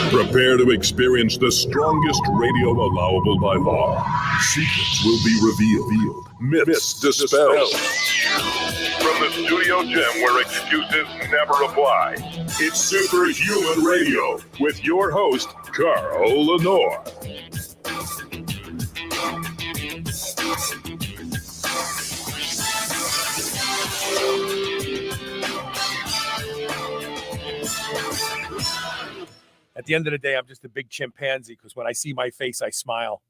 Prepare to experience the strongest radio allowable by law. Secrets will be revealed. Myths dispelled. From the studio gym where excuses never apply, it's Superhuman Radio with your host, Carl Lenore. At the end of the day, I'm just a big chimpanzee because when I see my face, I smile.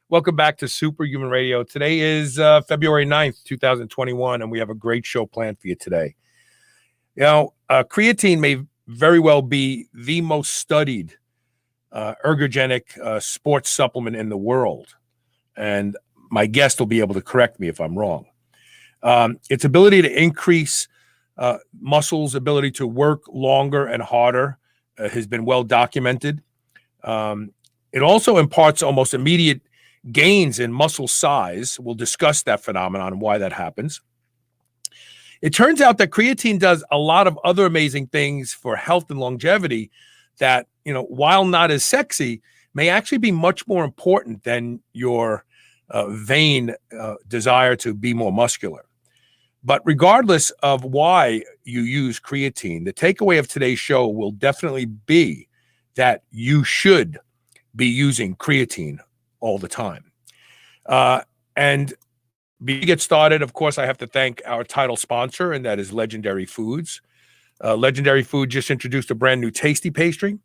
Welcome back to Superhuman Radio. Today is February 9th, 2021, and we have a great show planned for you today. You know, creatine may very well be the most studied ergogenic sports supplement in the world, and my guest will be able to correct me if I'm wrong. Its ability to increase muscles' ability to work longer and harder has been well documented. It also imparts almost immediate gains in muscle size. We'll discuss that phenomenon and why that happens. It turns out that creatine does a lot of other amazing things for health and longevity that, you know, while not as sexy, may actually be much more important than your vain desire to be more muscular. But regardless of why you use creatine, the takeaway of today's show will definitely be that you should be using creatine all the time. And before we get started, of course, I have to thank our title sponsor, and that is Legendary Foods. Legendary Food just introduced a brand new tasty pastry.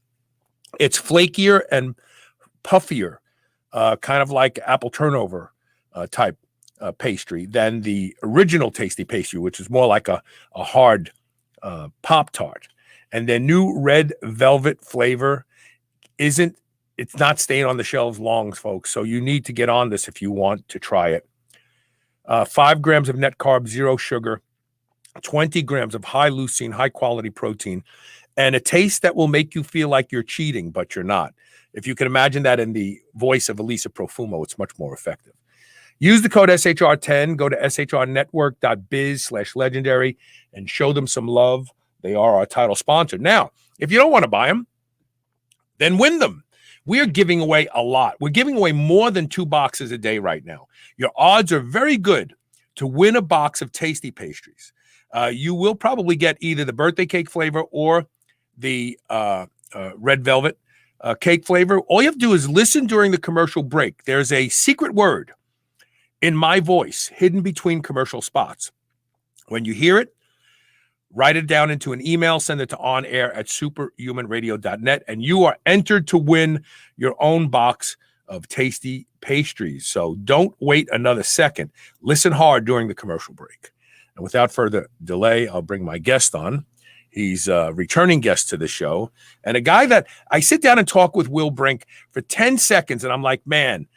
It's flakier and puffier, kind of like apple turnover type pastry than the original tasty pastry, which is more like a hard Pop-Tart. And their new red velvet flavor it's not staying on the shelves long, folks. So you need to get on this if you want to try it. 5 grams of net carbs, 0 sugar, 20 grams of high leucine, high quality protein, and a taste that will make you feel like you're cheating, but you're not. If you can imagine that in the voice of Elisa Profumo, it's much more effective. Use the code SHR10, go to shrnetwork.biz/legendary and show them some love. They are our title sponsor. Now, if you don't want to buy them, then win them. We are giving away a lot. We're giving away more than 2 boxes a day right now. Your odds are very good to win a box of tasty pastries. You will probably get either the birthday cake flavor or the red velvet cake flavor. All you have to do is listen during the commercial break. There's a secret word in my voice, hidden between commercial spots. When you hear it, write it down into an email, send it to onair@superhumanradio.net, and you are entered to win your own box of tasty pastries. So don't wait another second. Listen hard during the commercial break. And without further delay, I'll bring my guest on. He's a returning guest to the show, and a guy that I sit down and talk with, Will Brink, for 10 seconds, and I'm like, man,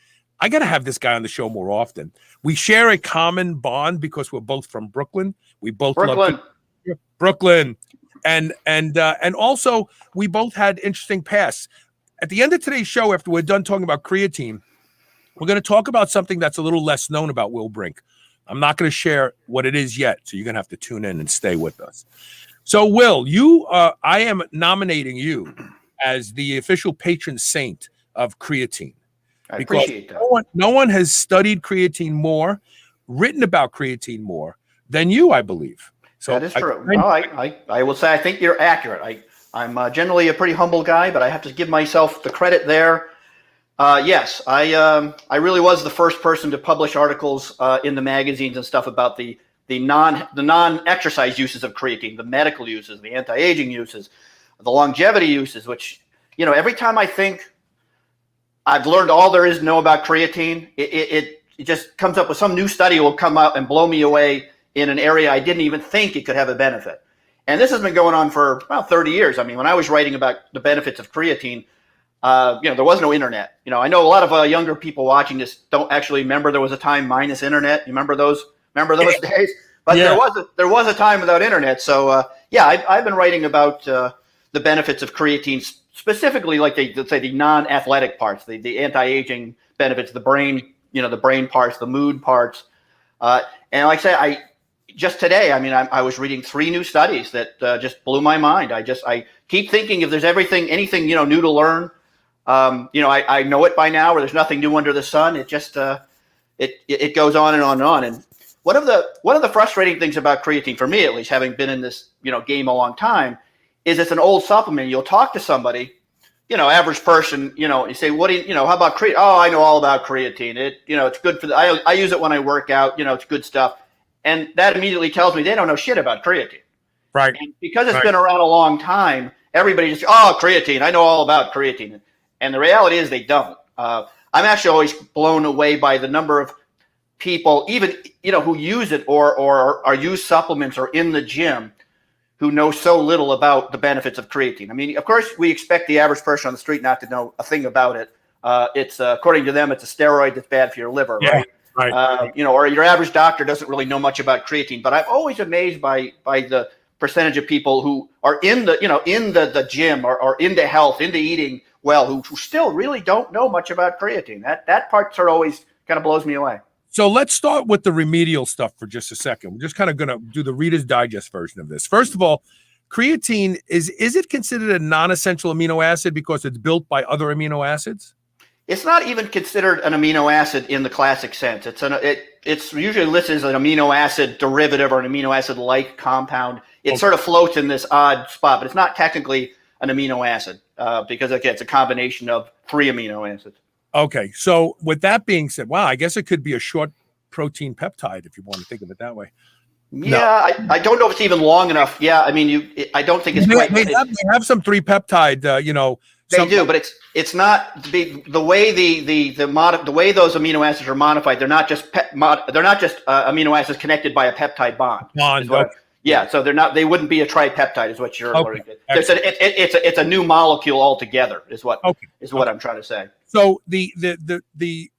I got to have this guy on the show more often. We share a common bond because we're both from Brooklyn. We both love Brooklyn. And also we both had interesting pasts. At the end of today's show, after we're done talking about creatine, we're going to talk about something that's a little less known about Will Brink. I'm not going to share what it is yet, so you're going to have to tune in and stay with us. So, Will, I am nominating you as the official patron saint of creatine. I appreciate that. No one has studied creatine more, written about creatine more than you, I believe. So that is true. I will say I think you're accurate. I'm generally a pretty humble guy, but I have to give myself the credit there. Yes, I really was the first person to publish articles in the magazines and stuff about the the non-exercise uses of creatine, the medical uses, the anti-aging uses, the longevity uses, which, every time I think I've learned all there is to know about creatine, it just comes up with some new study will come up and blow me away in an area I didn't even think it could have a benefit. And this has been going on for about 30 years. I mean, when I was writing about the benefits of creatine, there was no internet. I know a lot of younger people watching this don't actually remember there was a time minus internet. You remember those days? But Yeah. there was a time without internet. So I've been writing about the benefits of creatine, specifically like let's say the non-athletic parts, the anti-aging benefits, the brain, the brain parts, the mood parts, and like I say, just today, I was reading 3 new studies that just blew my mind. I keep thinking if there's anything new to learn. I know it by now, where there's nothing new under the sun. It just it goes on and on and on. And one of the frustrating things about creatine, for me at least, having been in this game a long time, is it's an old supplement. You'll talk to somebody, average person, you say, what do you, how about creatine? Oh, I know all about creatine. It's good for I use it when I work out. It's good stuff. And that immediately tells me they don't know shit about creatine. Right. And because it's been around a long time, everybody just, creatine. I know all about creatine. And the reality is they don't. I'm actually always blown away by the number of people, even, who use it or use supplements or in the gym, who know so little about the benefits of creatine. I mean, of course, we expect the average person on the street not to know a thing about it. It's according to them, it's a steroid that's bad for your liver, right? Right. Or your average doctor doesn't really know much about creatine. But I'm always amazed by the percentage of people who are in the gym or into health, into eating well, who still really don't know much about creatine. That part sort of always kind of blows me away. So let's start with the remedial stuff for just a second. We're just kind of going to do the Reader's Digest version of this. First of all, creatine, is it considered a non-essential amino acid because it's built by other amino acids? It's not even considered an amino acid in the classic sense. It's usually listed as an amino acid derivative or an amino acid-like compound. It sort of floats in this odd spot, but it's not technically an amino acid because, again, it's a combination of 3 amino acids. Okay, so with that being said, wow, I guess it could be a short protein peptide if you want to think of it that way. Yeah, no. I don't know if it's even long enough. Yeah, I mean, I don't think it's quite. They have some 3 peptide, They do, but it's not the way the way those amino acids are modified. They're not just amino acids connected by a peptide bond. Yeah, so they're not. They wouldn't be a tripeptide, is what you're learning. It's a new molecule altogether, is what I'm trying to say. So the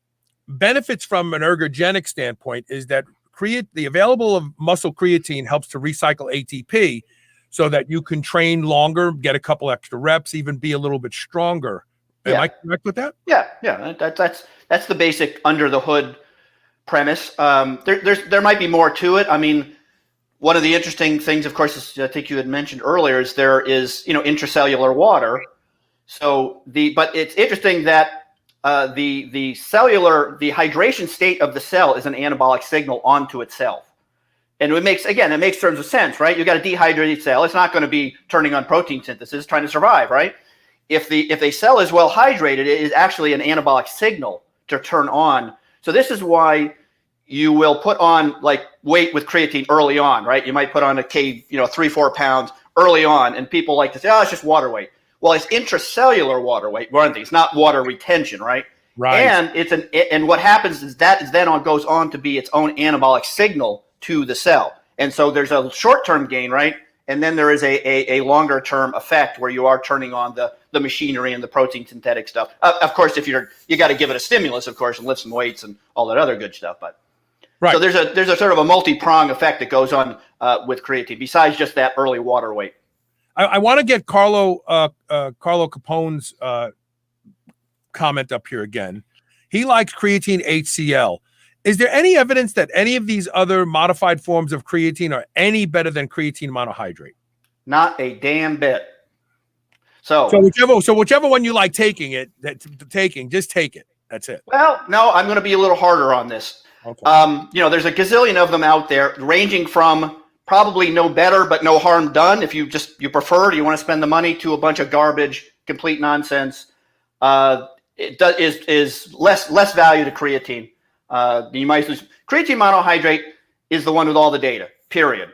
benefits from an ergogenic standpoint is that the available of muscle creatine helps to recycle ATP, so that you can train longer, get a couple extra reps, even be a little bit stronger. Am I correct with that? Yeah. That's the basic under the hood premise. There might be more to it. I mean, one of the interesting things, of course, is, I think you had mentioned earlier, is there is intracellular water. But it's interesting that the hydration state of the cell is an anabolic signal onto itself. And it makes terms of sense, right? You got a dehydrated cell. It's not going to be turning on protein synthesis, trying to survive, right? If a cell is well hydrated, it is actually an anabolic signal to turn on. So this is why you will put on weight with creatine early on, right? You might put on 3-4 pounds early on, and people like to say, it's just water weight. Well, it's intracellular water weight. One thing, it's not water retention, right? Right. And what happens is that goes on to be its own anabolic signal to the cell. And so there's a short-term gain, right? And then there is a longer-term effect where you are turning on the machinery and the protein synthetic stuff. Of course, if you got to give it a stimulus, of course, and lift some weights and all that other good stuff. But right. So there's a sort of a multi-prong effect that goes on with creatine besides just that early water weight. I want to get Carlo Capone's comment up here again. He likes creatine HCl. Is there any evidence that any of these other modified forms of creatine are any better than creatine monohydrate? Not a damn bit. So whichever one you like taking, just take it. That's it. Well, no, I'm going to be a little harder on this. Okay. There's a gazillion of them out there, ranging from probably no better but no harm done, if you prefer, you want to spend the money, to a bunch of garbage, complete nonsense. Is less value to creatine. You might use creatine monohydrate. is the one with all the data, period.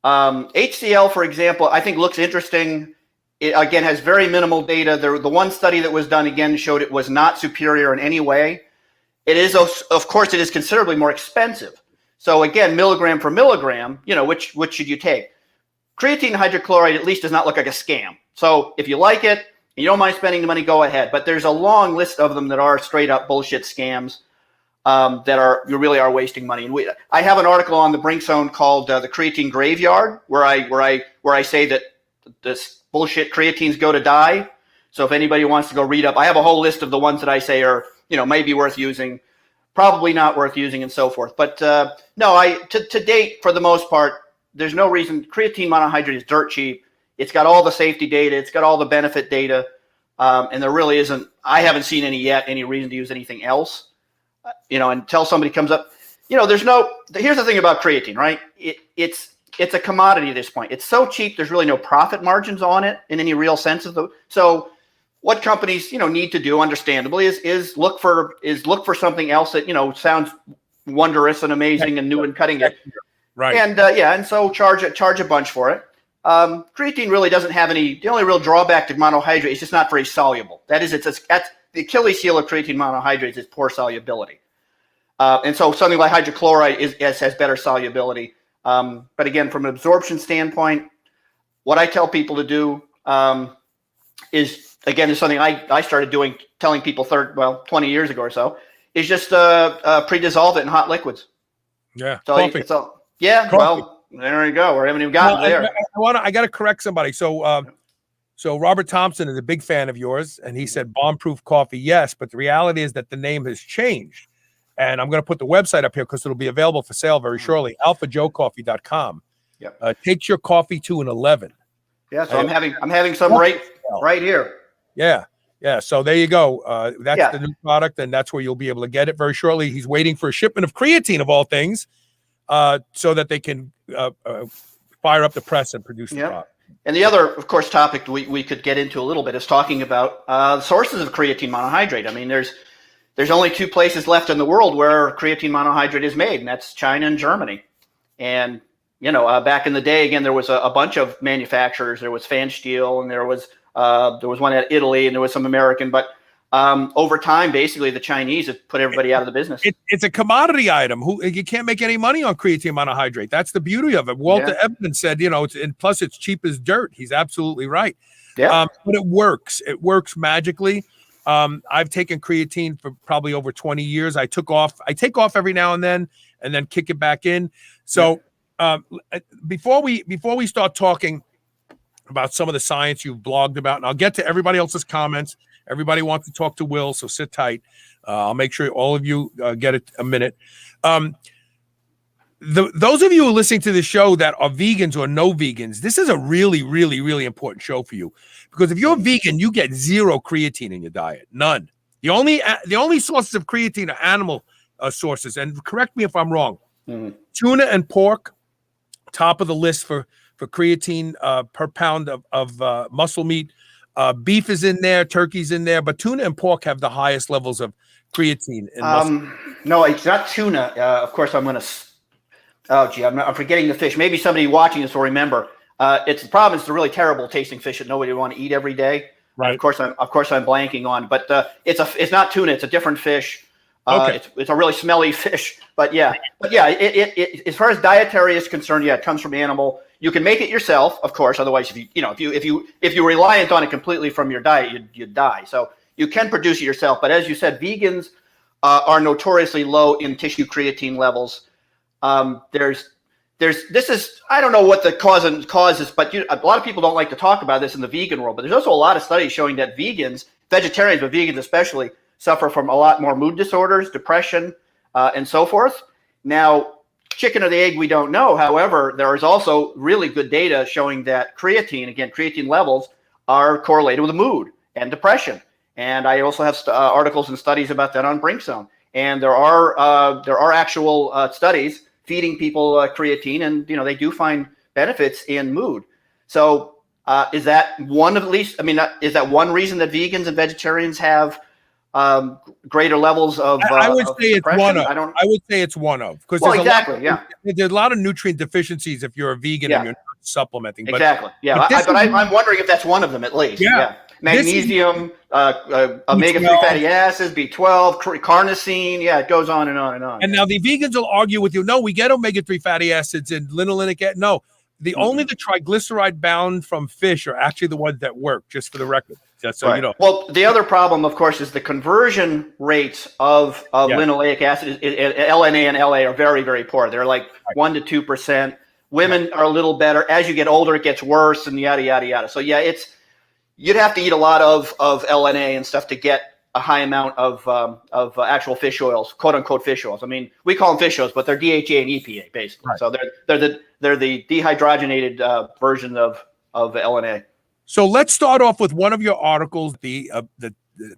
HCl, for example, I think looks interesting. It, again, has very minimal data. The one study that was done, again, showed it was not superior in any way. It is, of course, it is considerably more expensive. So again, milligram for milligram, which should you take? Creatine hydrochloride at least does not look like a scam. So if you like it, and you don't mind spending the money, go ahead. But there's a long list of them that are straight up bullshit scams you really are wasting money. And I have an article on the Brink Zone called "The Creatine Graveyard," where I say that this bullshit creatines go to die. So if anybody wants to go read up, I have a whole list of the ones that I say are maybe worth using, probably not worth using, and so forth. But no, to date, for the most part, there's no reason. Creatine monohydrate is dirt cheap. It's got all the safety data. It's got all the benefit data. And there really isn't, I haven't seen any reason to use anything else. Until somebody comes up, here's the thing about creatine, right? It's a commodity at this point. It's so cheap. There's really no profit margins on it in any real sense so what companies, need to do, understandably, is look for something else that, sounds wondrous and amazing and new and cutting edge. Right. And and so charge a bunch for it. Creatine really doesn't have the only real drawback to monohydrate is just not very soluble. That's the Achilles heel of creatine monohydrates is poor solubility. And so something like hydrochloride has better solubility. But again, from an absorption standpoint, what I tell people to do is something I started doing, telling people 20 years ago or so, is just pre-dissolve it in hot liquids. Yeah, so coffee. Coffee. Well, there you go. We haven't even gotten there. I got to correct somebody. So Robert Thompson is a big fan of yours, and he said bomb-proof coffee, yes, but the reality is that the name has changed. And I'm going to put the website up here because it'll be available for sale very shortly, alphajoecoffee.com. Yep. Takes your coffee to an 11. Yeah, so I'm having some right here. Yeah. So there you go. That's the new product, and that's where you'll be able to get it very shortly. He's waiting for a shipment of creatine, of all things, so that they can fire up the press and produce the product. And the other, of course, topic we could get into a little bit is talking about the sources of creatine monohydrate. I mean, there's only two places left in the world where creatine monohydrate is made, and that's China and Germany. And back in the day, again, there was a bunch of manufacturers. There was Fansteel, and there was one at Italy, and there was some American. But over time, basically, the Chinese have put everybody out of the business. It's a commodity item. You can't make any money on creatine monohydrate. That's the beauty of it. Walter Ebman said, and plus it's cheap as dirt. He's absolutely right. Yeah. But it works. It works magically. I've taken creatine for probably over 20 years. I take off every now and then kick it back in. So before we start talking about some of the science you've blogged about, and I'll get to everybody else's comments. Everybody wants to talk to Will, so sit tight. I'll make sure all of you get a minute. Those of you who are listening to the show that are vegans or no vegans, this is a really, really, really important show for you. Because if you're vegan, you get zero creatine in your diet. None. The only sources of creatine are animal sources. And correct me if I'm wrong. Mm-hmm. Tuna and pork, top of the list for creatine per pound of muscle meat. Beef is in there, turkey's in there, but tuna and pork have the highest levels of creatine. No, it's not tuna. Of course, I'm going to. Oh, gee, I'm forgetting the fish. Maybe somebody watching this will remember. It's the problem. It's a really terrible tasting fish that nobody would want to eat every day. Right. Of course, I'm blanking on. But it's not tuna. It's a different fish. Okay. It's a really smelly fish. But it as far as dietary is concerned, it comes from animal. You can make it yourself, of course. Otherwise, if you're reliant on it completely from your diet, you'd die. So you can produce it yourself. But as you said, vegans are notoriously low in tissue creatine levels. This is, I don't know what the cause is, but a lot of people don't like to talk about this in the vegan world. But there's also a lot of studies showing that vegetarians, but vegans especially, suffer from a lot more mood disorders, depression, and so forth. Now, chicken or the egg, we don't know. However, there is also really good data showing that creatine levels are correlated with mood and depression. And I also have articles and studies about that on Brink Zone. And there are actual studies feeding people creatine, and they do find benefits in mood. So is that one reason that vegans and vegetarians have greater levels of I would of say it's suppression. one of. I don't. I would say it's one of, because Well, exactly. there's a lot of nutrient deficiencies if you're a vegan Yeah. and you're not supplementing. But Exactly. Yeah. but I'm wondering if that's one of them at least. Yeah. Magnesium, omega-3 B12. fatty acids, B12, carnosine. Yeah, it goes on and on and on. And now the vegans will argue with you. No, we get omega-3 fatty acids and linolenic acid. No, only the triglyceride bound from fish are actually the ones that work. Just for the record, just so you know. Well, the other problem, of course, is the conversion rates of linoleic acid. LNA and LA are very, very poor. They're like 1 to 2%. Women are a little better. As you get older, it gets worse, and yada yada yada. So yeah, you'd have to eat a lot of LNA and stuff to get a high amount of actual fish oils, quote unquote fish oils. I mean, we call them fish oils, but they're DHA and EPA basically. Right. So they're the dehydrogenated version of LNA. So let's start off with one of your articles. The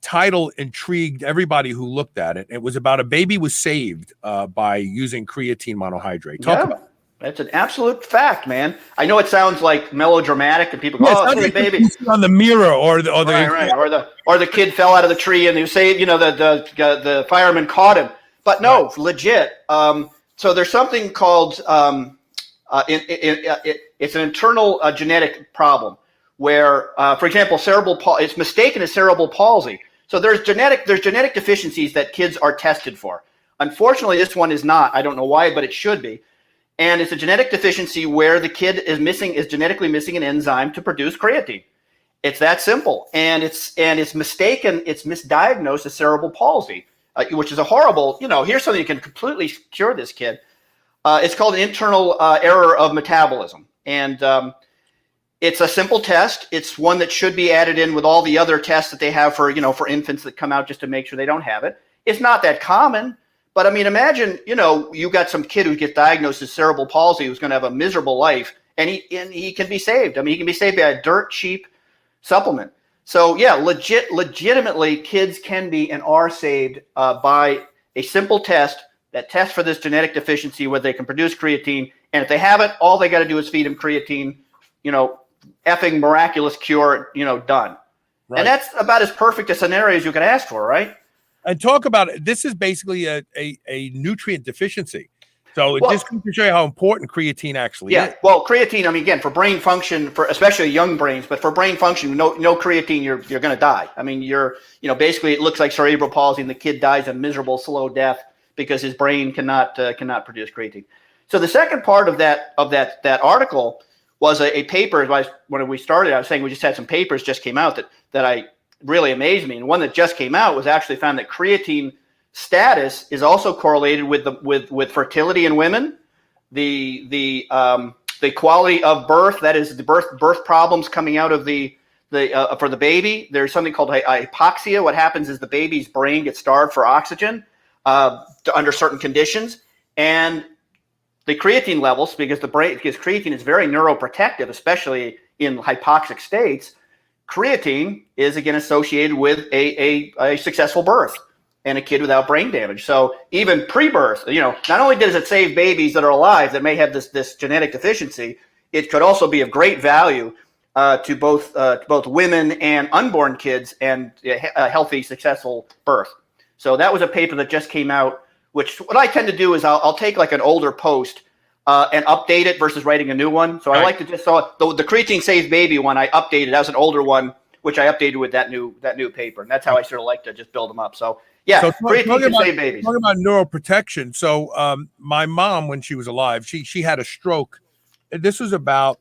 title intrigued everybody who looked at it. It was about a baby was saved by using creatine monohydrate. Talk about. That's an absolute fact, man. I know it sounds like melodramatic, and people go, "Oh, it's a baby on the mirror," or the kid fell out of the tree and you say, the fireman caught him. But no, legit. So there's something called it's an internal genetic problem where, for example, it's mistaken as cerebral palsy. So there's genetic deficiencies that kids are tested for. Unfortunately, this one is not. I don't know why, but it should be. And it's a genetic deficiency where the kid is genetically missing an enzyme to produce creatine. It's that simple, and it's mistaken. It's misdiagnosed as cerebral palsy, which is a horrible. Here's something that can completely cure this kid. It's called an internal error of metabolism, and it's a simple test. It's one that should be added in with all the other tests that they have for infants that come out just to make sure they don't have it. It's not that common. But I mean, imagine, you got some kid who gets diagnosed as cerebral palsy who's going to have a miserable life, and he can be saved. I mean, he can be saved by a dirt cheap supplement. So yeah, legitimately, kids can be and are saved by a simple test that tests for this genetic deficiency where they can produce creatine, and if they have it, all they got to do is feed them creatine. Effing miraculous cure. Done. Right. And that's about as perfect a scenario as you can ask for, right? And talk about it. This is basically a nutrient deficiency. So it just goes to show you how important creatine actually is. Well, creatine, I mean, again, for brain function, for especially young brains, but for brain function, no creatine, you're going to die. I mean, basically it looks like cerebral palsy and the kid dies a miserable, slow death because his brain cannot produce creatine. So the second part of that article was a paper. When we started, I was saying we just had some papers just came out that I really amazed me. And one that just came out was actually found that creatine status is also correlated with fertility in women, the quality of birth, that is the birth problems coming out of for the baby. There's something called hypoxia. What happens is the baby's brain gets starved for oxygen under certain conditions, and the creatine levels, because creatine is very neuroprotective, especially in hypoxic states. Creatine is again associated with a successful birth and a kid without brain damage. So even pre-birth, not only does it save babies that are alive that may have this genetic deficiency, it could also be of great value to both women and unborn kids and a healthy, successful birth. So that was a paper that just came out. Which what I tend to do is I'll take like an older post and update it versus writing a new one. So I like to just the creatine saves baby one I updated. That was an older one, which I updated with that new paper, and that's how I sort of like to just build them up. So yeah, creatine can save babies. Talking about neuroprotection. So my mom, when she was alive, she had a stroke. This was about,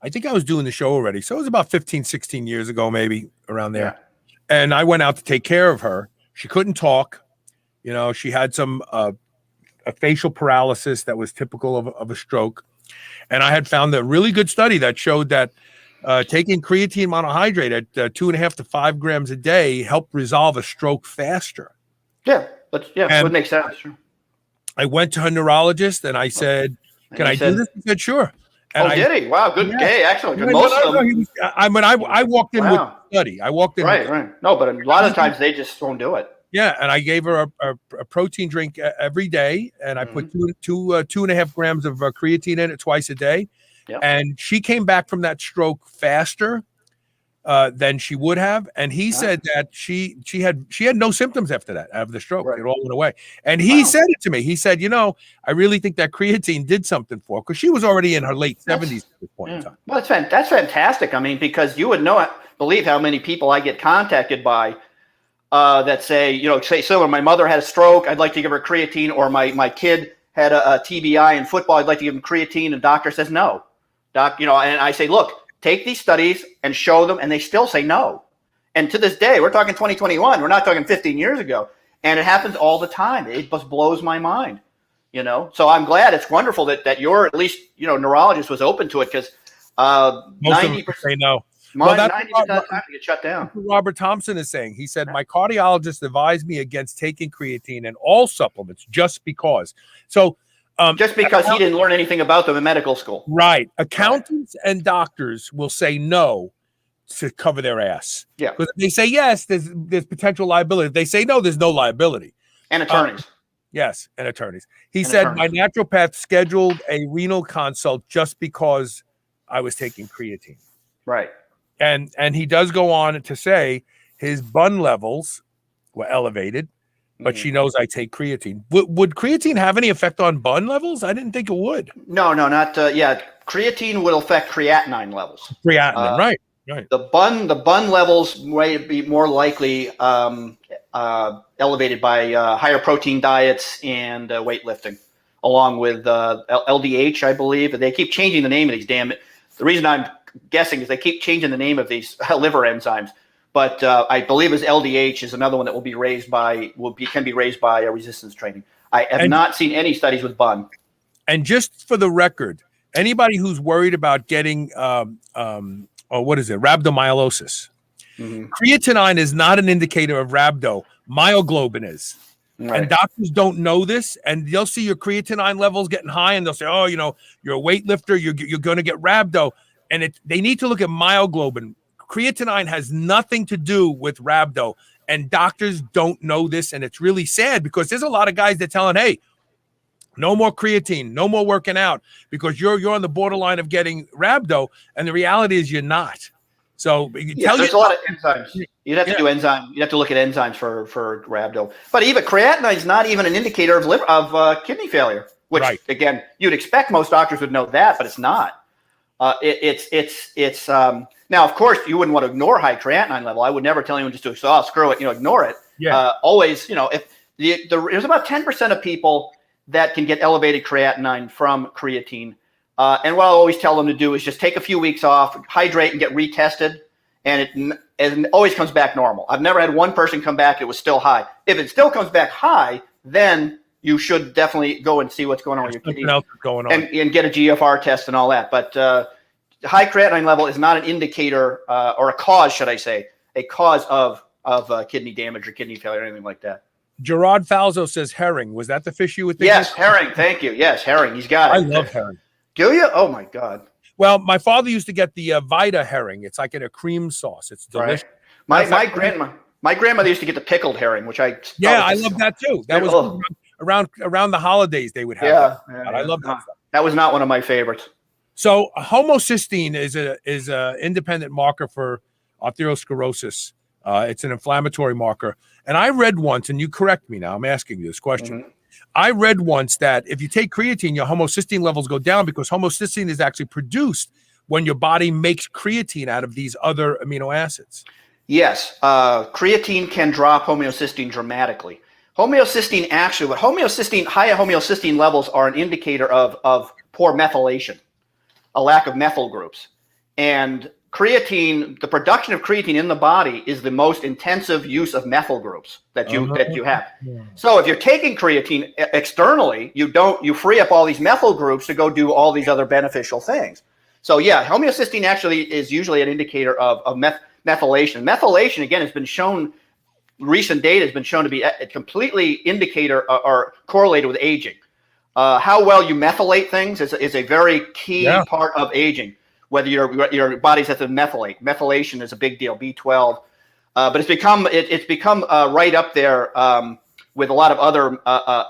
I think I was doing the show already. So it was about 15, 16 years ago, maybe around there. Yeah. And I went out to take care of her. She couldn't talk. She had some a facial paralysis that was typical of a stroke. And I had found a really good study that showed that taking creatine monohydrate at 2.5 to 5 grams a day helped resolve a stroke faster. Yeah, it would make sense. Sure. I went to her neurologist and I said, "Can I do this?" He said, "Sure." And did he? Wow, good. Yeah, excellent. I walked in with the study. I walked in. Right. No, but a lot of times they just won't do it. Yeah, and I gave her a protein drink every day, and I put 2.5 grams of creatine in it twice a day. Yep. And she came back from that stroke faster than she would have. And he said that she had no symptoms after that, of the stroke. Right. It all went away. And he said it to me. He said, I really think that creatine did something for her, because she was already in her late 70s at this point in time. Well, that's fantastic. I mean, because you would believe how many people I get contacted by that say, so my mother had a stroke, I'd like to give her creatine, or my kid had a TBI in football, I'd like to give him creatine, and doctor says no. Doc, and I say, look, take these studies and show them, and they still say no. And to this day, we're talking 2021. We're not talking 15 years ago. And it happens all the time. It just blows my mind, So I'm glad. It's wonderful that your, at least, neurologist was open to it, because 90% say no. 90% of the time to get shut down. Robert Thompson is saying. He said, my cardiologist advised me against taking creatine and all supplements just because. So just because he didn't learn anything about them in medical school. Right. Accountants and doctors will say no to cover their ass. Yeah. Because if they say yes, there's potential liability. If they say no, there's no liability. And attorneys. Yes, and attorneys. He said, my naturopath scheduled a renal consult just because I was taking creatine. Right. And he does go on to say his bun levels were elevated, but she knows I take creatine. Would creatine have any effect on bun levels? I didn't think it would. No, not. Creatine will affect creatinine levels. Creatinine, right. The bun levels may be more likely elevated by higher protein diets and weightlifting, along with LDH, I believe. They keep changing the name of these. Damn it! The reason I'm guessing is they keep changing the name of these liver enzymes. But I believe as LDH is another one that can be raised by resistance training. I have not seen any studies with bun. And just for the record, anybody who's worried about getting rhabdomyolysis, creatinine is not an indicator of rhabdo. Myoglobin is. Right. And doctors don't know this, and they'll see your creatinine levels getting high, and they'll say, "Oh, you're a weightlifter, you're going to get rhabdo," and they need to look at myoglobin. Creatinine has nothing to do with rhabdo, and doctors don't know this, and it's really sad, because there's a lot of guys that telling, hey, no more creatine, no more working out, because you're on the borderline of getting rhabdo, and the reality is you're not. So there's a lot of enzymes. You'd have to do enzyme. You'd have to look at enzymes for rhabdo. But even creatinine is not even an indicator of kidney failure, which again you'd expect most doctors would know that, but it's not. Now, of course, you wouldn't want to ignore high creatinine level. I would never tell anyone just to screw it, ignore it. Yeah. Always, if there's about 10% of people that can get elevated creatinine from creatine. And what I always tell them to do is just take a few weeks off, hydrate, and get retested. And it always comes back normal. I've never had one person come back, it was still high. If it still comes back high, then you should definitely go and see what's going on with your kidneys. Else is going on. And get a GFR test and all that. But high creatinine level is not an indicator or a cause, should I say, a cause of kidney damage or kidney failure or anything like that. Gerard Falzo says herring. Was that the fish you would think? Yes, herring. Thank you. Yes, herring. He's got it. I love herring. Do you? Oh, my God. Well, my father used to get the Vita herring. It's like in a cream sauce. It's delicious. Right. My grandmother used to get the pickled herring, which I love that too. That was around the holidays they would have. I love that stuff. That was not one of my favorites. So homocysteine is a independent marker for arteriosclerosis. It's an inflammatory marker. And I read once, and you correct me now, I'm asking you this question. Mm-hmm. I read once that if you take creatine, your homocysteine levels go down, because homocysteine is actually produced when your body makes creatine out of these other amino acids. Yes. Creatine can drop homocysteine dramatically. High homocysteine levels are an indicator of poor methylation, a lack of methyl groups. And creatine, the production of creatine in the body is the most intensive use of methyl groups that you have. Yeah. So if you're taking creatine externally, you free up all these methyl groups to go do all these other beneficial things. So yeah, homocysteine actually is usually an indicator of methylation. Methylation, again, has been shown, recent data has been shown to be a completely indicator or correlated with aging. How well you methylate things is a very key part of aging. Whether your body's has to methylate. Methylation is a big deal. B12, but it's become right up there with a lot of other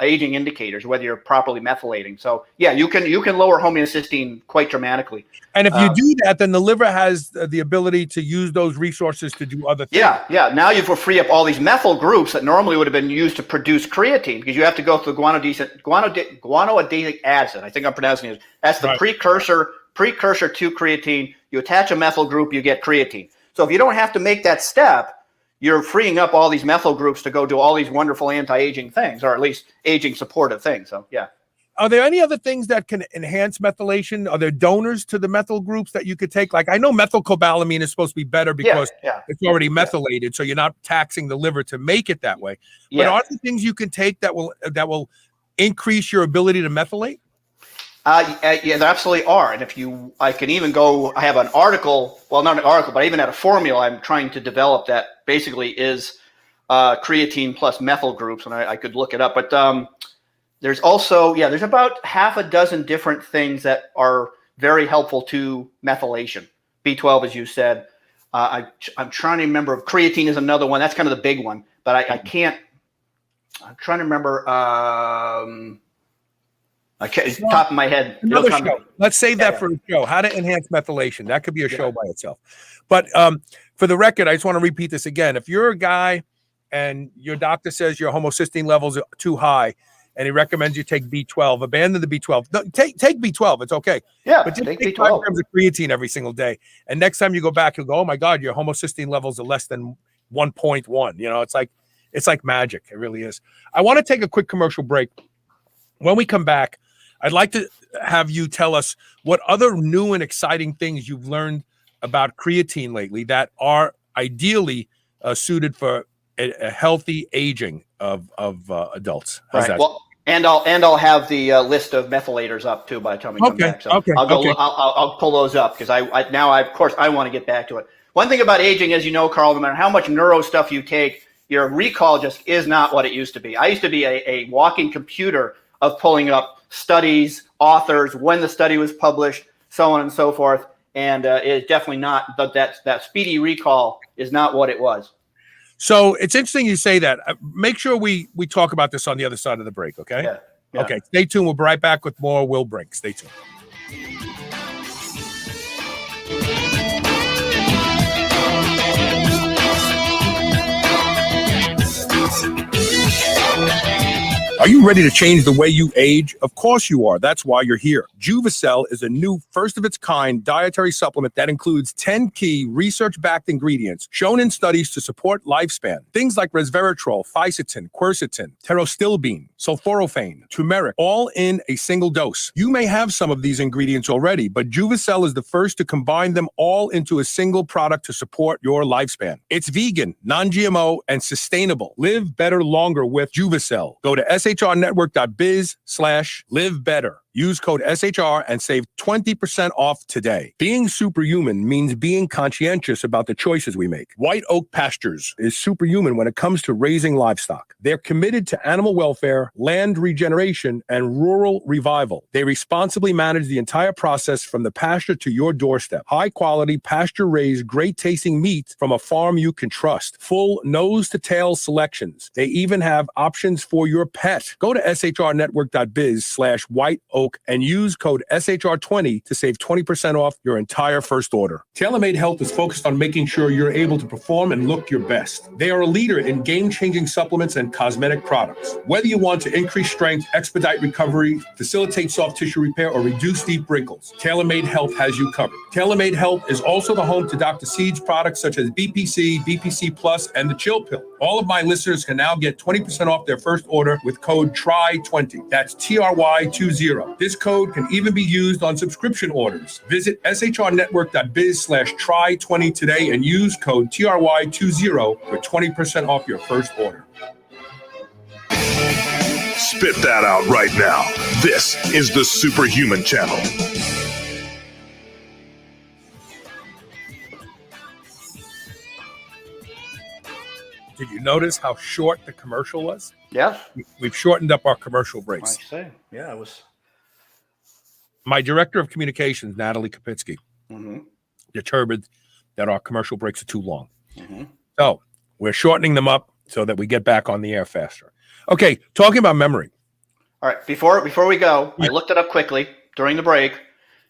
aging indicators, whether you're properly methylating. So yeah, you can lower homocysteine quite dramatically. And if you do that, then the liver has the ability to use those resources to do other things. Yeah. Now you will free up all these methyl groups that normally would have been used to produce creatine, because you have to go through guanoadic acid. I think I'm pronouncing it. That's the precursor to creatine. You attach a methyl group, you get creatine. So if you don't have to make that step, you're freeing up all these methyl groups to go do all these wonderful anti-aging things, or at least aging supportive things. So yeah. Are there any other things that can enhance methylation? Are there donors to the methyl groups that you could take? Like, I know methylcobalamin is supposed to be better because it's already methylated, so you're not taxing the liver to make it that way. But are there things you can take that will increase your ability to methylate? Yeah, there absolutely are. And I can even go, I have an article, well, not an article, but I even had a formula I'm trying to develop that basically is creatine plus methyl groups, and I could look it up. But there's also, there's about half a dozen different things that are very helpful to methylation. B12, as you said. I'm trying to remember. Creatine is another one. That's kind of the big one. But I can't. I'm trying to remember. I can't, top of my head. Another show. Let's save that for a show. How to enhance methylation. That could be a show by itself. But for the record, I just want to repeat this again. If you're a guy and your doctor says your homocysteine levels are too high, and he recommends you take B12, abandon the B12. No, take B12. It's okay. Yeah, but just take 5 grams of creatine every single day. And next time you go back, you'll go, oh my God, your homocysteine levels are less than 1.1. You know, it's like magic. It really is. I want to take a quick commercial break. When we come back, I'd like to have you tell us what other new and exciting things you've learned about creatine lately that are ideally suited for a healthy aging of adults. How's that? Well, and I'll have the list of methylators up too by the time we come back. So I'll pull those up, because of course I want to get back to it. One thing about aging, as you know, Carl, no matter how much neuro stuff you take, your recall just is not what it used to be. I used to be a walking computer of pulling up studies, authors, when the study was published, so on and so forth. And it's definitely not that speedy recall is not what it was. So it's interesting you say that. Make sure we talk about this on the other side of the break, okay? Yeah. Okay, stay tuned. We'll be right back with more Will Brink. Stay tuned. Are you ready to change the way you age? Of course you are. That's why you're here. Juvicel is a new first-of-its-kind dietary supplement that includes 10 key research-backed ingredients shown in studies to support lifespan. Things like resveratrol, fisetin, quercetin, pterostilbene, sulforaphane, turmeric, all in a single dose. You may have some of these ingredients already, but Juvicel is the first to combine them all into a single product to support your lifespan. It's vegan, non-GMO, and sustainable. Live better longer with Juvicel. Go to shrnetwork.biz/live better. Use code SHR and save 20% off today. Being superhuman means being conscientious about the choices we make. White Oak Pastures is superhuman when it comes to raising livestock. They're committed to animal welfare, land regeneration, and rural revival. They responsibly manage the entire process from the pasture to your doorstep. High-quality, pasture-raised, great-tasting meat from a farm you can trust. Full nose-to-tail selections. They even have options for your pet. Go to shrnetwork.biz/white oak and use code SHR20 to save 20% off your entire first order. TaylorMade Health is focused on making sure you're able to perform and look your best. They are a leader in game-changing supplements and cosmetic products. Whether you want to increase strength, expedite recovery, facilitate soft tissue repair, or reduce deep wrinkles, TaylorMade Health has you covered. TaylorMade Health is also the home to Dr. Seed's products such as BPC, BPC Plus, and the Chill Pill. All of my listeners can now get 20% off their first order with code TRY20. That's TRY20. This code can even be used on subscription orders. Visit shrnetwork.biz/try20 today and use code TRY20 for 20% off your first order. Spit that out right now. This is the Superhuman Channel. Did you notice how short the commercial was? Yes. We've shortened up our commercial breaks. I see. Yeah, it was. My director of communications, Natalie Kapitsky, determined that our commercial breaks are too long. So we're shortening them up. so that we get back on the air faster. Okay, talking about memory. All right, before we go, Yeah. I looked it up quickly during the break.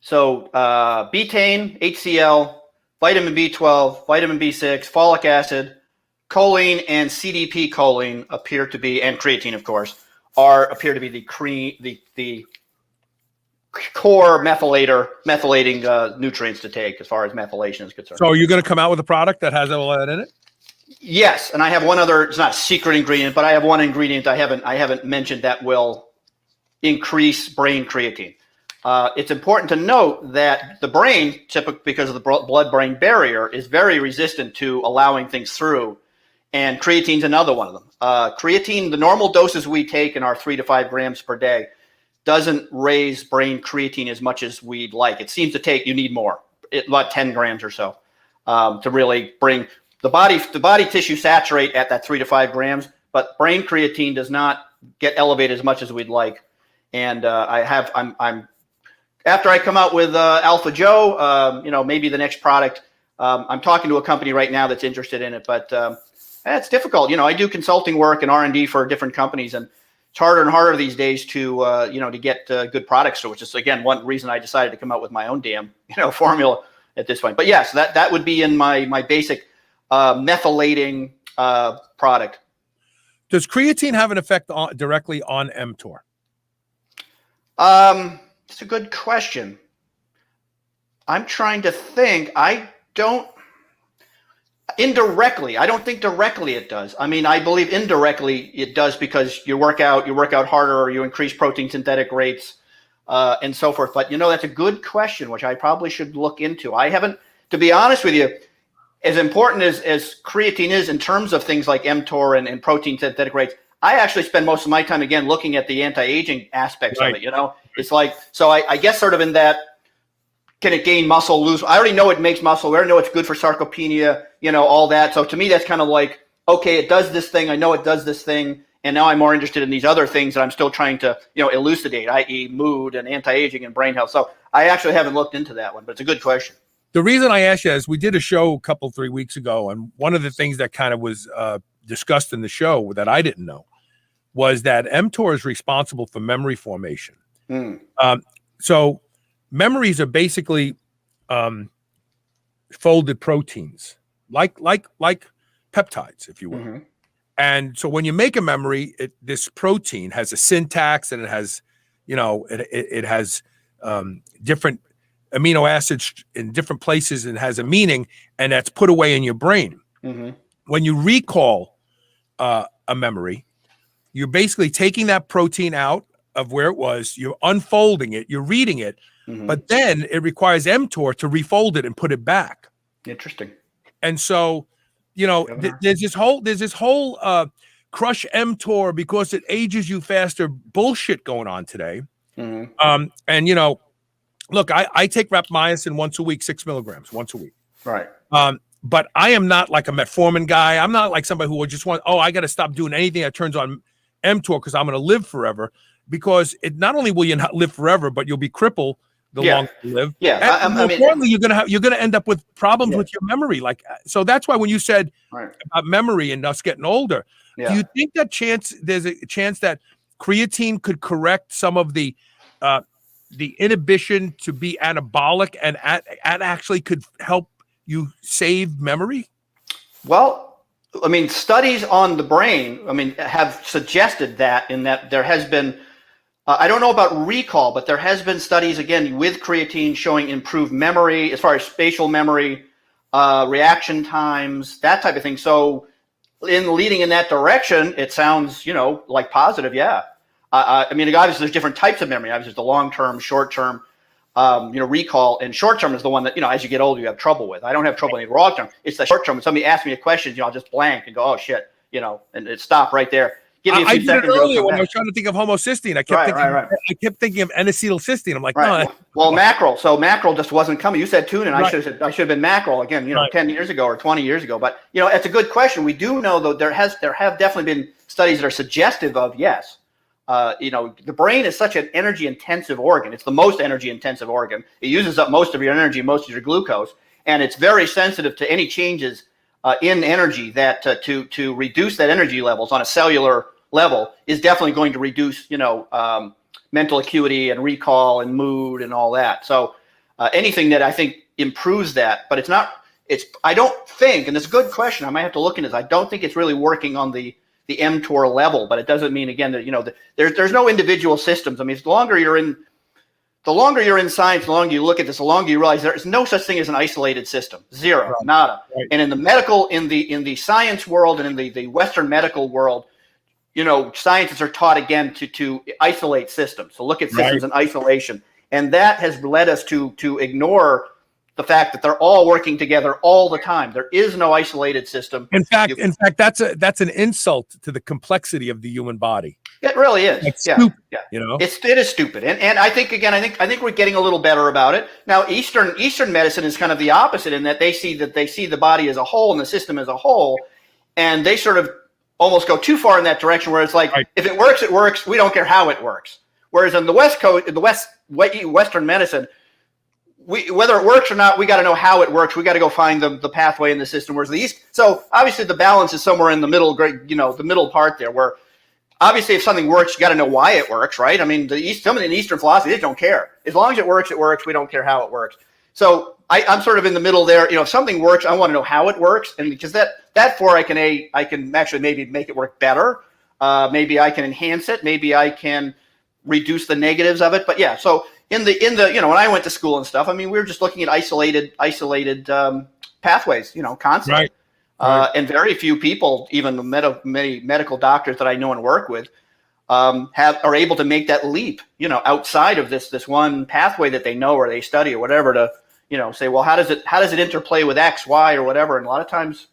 So betaine, HCl, vitamin B12, vitamin B6, folic acid, choline, and CDP choline appear to be, and creatine, of course, appear to be the core methylating nutrients to take as far as methylation is concerned. So are you going to come out with a product that has all that in it? Yes, and I have one other. It's not a secret ingredient, but I have one ingredient I haven't mentioned that will increase brain creatine. It's important to note that the brain, typically because of the blood-brain barrier, is very resistant to allowing things through, and creatine's another one of them. Creatine, the normal doses we take in our 3 to 5 grams per day, doesn't raise brain creatine as much as we'd like. It seems to take, you need more, about 10 grams or so, to really bring the body tissue saturate at that 3 to 5 grams, but brain creatine does not get elevated as much as we'd like. And I'm after I come out with Alpha Joe, maybe the next product. I'm talking to a company right now that's interested in it, but it's difficult. I do consulting work and R&D for different companies, and it's harder and harder these days to get good products. So, which is again one reason I decided to come out with my own damn formula at this point. But yes, that would be in my basic methylating product. Does creatine have an effect directly on mTOR? It's a good question. I'm trying to think. I don't think directly it does. I mean, I believe indirectly it does because you work out harder, or you increase protein synthetic rates, and so forth. But that's a good question, which I probably should look into. I haven't, to be honest with you, as important as creatine is in terms of things like mTOR and protein synthetic rates, I actually spend most of my time, again, looking at the anti-aging aspects of it. It's like, so I guess sort of in that, can it gain muscle, lose? I already know it makes muscle. I already know it's good for sarcopenia, all that. So to me, that's kind of like, okay, it does this thing. I know it does this thing. And now I'm more interested in these other things that I'm still trying to, elucidate, i.e. mood and anti-aging and brain health. So I actually haven't looked into that one, but it's a good question. The reason I asked you is we did a show 3 weeks ago, and one of the things that kind of was discussed in the show that I didn't know was that mTOR is responsible for memory formation. So memories are basically folded proteins, like peptides, if you will. Mm-hmm. And so when you make a memory, this protein has a syntax, and it has, it has different amino acids in different places, and has a meaning, and that's put away in your brain. Mm-hmm. When you recall a memory, you're basically taking that protein out of where it was, you're unfolding it, you're reading it, mm-hmm. but then it requires mTOR to refold it and put it back. Interesting. And so, there's this whole crush mTOR because it ages you faster bullshit going on today. Mm-hmm. And look, I take rapamycin once a week, 6 milligrams once a week. Right. But I am not like a metformin guy. I'm not like somebody who would just want, I got to stop doing anything that turns on mTOR because I'm going to live forever. Because it not only will you not live forever, but you'll be crippled the longer you live. Yeah. And more importantly, you're gonna end up with problems with your memory. So that's why when you said about memory and us getting older, do you think that there's a chance that creatine could correct some of the inhibition to be anabolic and actually could help you save memory? Well, studies on the brain, have suggested that, in that there has been, I don't know about recall, but there has been studies, again, with creatine showing improved memory as far as spatial memory, reaction times, that type of thing. So leading in that direction, it sounds, like positive. Yeah. Obviously there's different types of memory. Obviously there's the long-term, short-term, recall, and short-term is the one that, as you get older, you have trouble with. I don't have trouble in long-term. It's the short-term. When somebody asks me a question, I'll just blank and go, oh shit, and it stop right there. Give me a few seconds. I did it earlier when I was trying to think of homocysteine. I kept thinking of N-acetylcysteine. I'm like, no. Well, mackerel. So mackerel just wasn't coming. You said tuna, and I should have been mackerel again, 10 years ago or 20 years ago. But, it's a good question. We do know, though, there have definitely been studies that are suggestive of, yes, the brain is such an energy intensive organ. It's the most energy intensive organ. It uses up most of your energy, most of your glucose, and it's very sensitive to any changes in energy that to reduce that energy levels on a cellular level is definitely going to reduce, mental acuity and recall and mood and all that. So anything that I think improves that, but I don't think, and it's a good question, I might have to look into this, I don't think it's really working on the mTOR level, but it doesn't mean, again, that, there's no individual systems. I mean, the longer you're in science, the longer you look at this, the longer you realize there is no such thing as an isolated system. Zero, right. Nada. Right. And in the medical, in the science world and in the Western medical world, scientists are taught again to isolate systems, to look at systems in isolation. And that has led us to ignore the fact that they're all working together all the time. There is no isolated system. In fact, that's an insult to the complexity of the human body. It really is. It's yeah. stupid, Yeah. It is stupid. And I think, again, I think we're getting a little better about it. Now, Eastern medicine is kind of the opposite in that they see the body as a whole and the system as a whole, and they sort of almost go too far in that direction where it's like, if it works, it works. We don't care how it works. Whereas in the West Coast, in the Western medicine, whether it works or not, we got to know how it works. We got to go find the pathway in the system. Whereas the East, so obviously the balance is somewhere in the middle, the middle part there, where obviously if something works, you got to know why it works, right? I mean, somebody in Eastern philosophy, they don't care. As long as it works, it works. We don't care how it works. So I'm sort of in the middle there. If something works, I want to know how it works, and because that I can actually maybe make it work better. Maybe I can enhance it. Maybe I can reduce the negatives of it. But yeah, so in the when I went to school and stuff, I mean, we were just looking at isolated pathways, constantly. Right. And very few people, even many medical doctors that I know and work with, are able to make that leap, outside of this one pathway that they know or they study or whatever, to say, well, how does it interplay with X, Y, or whatever? And a lot of times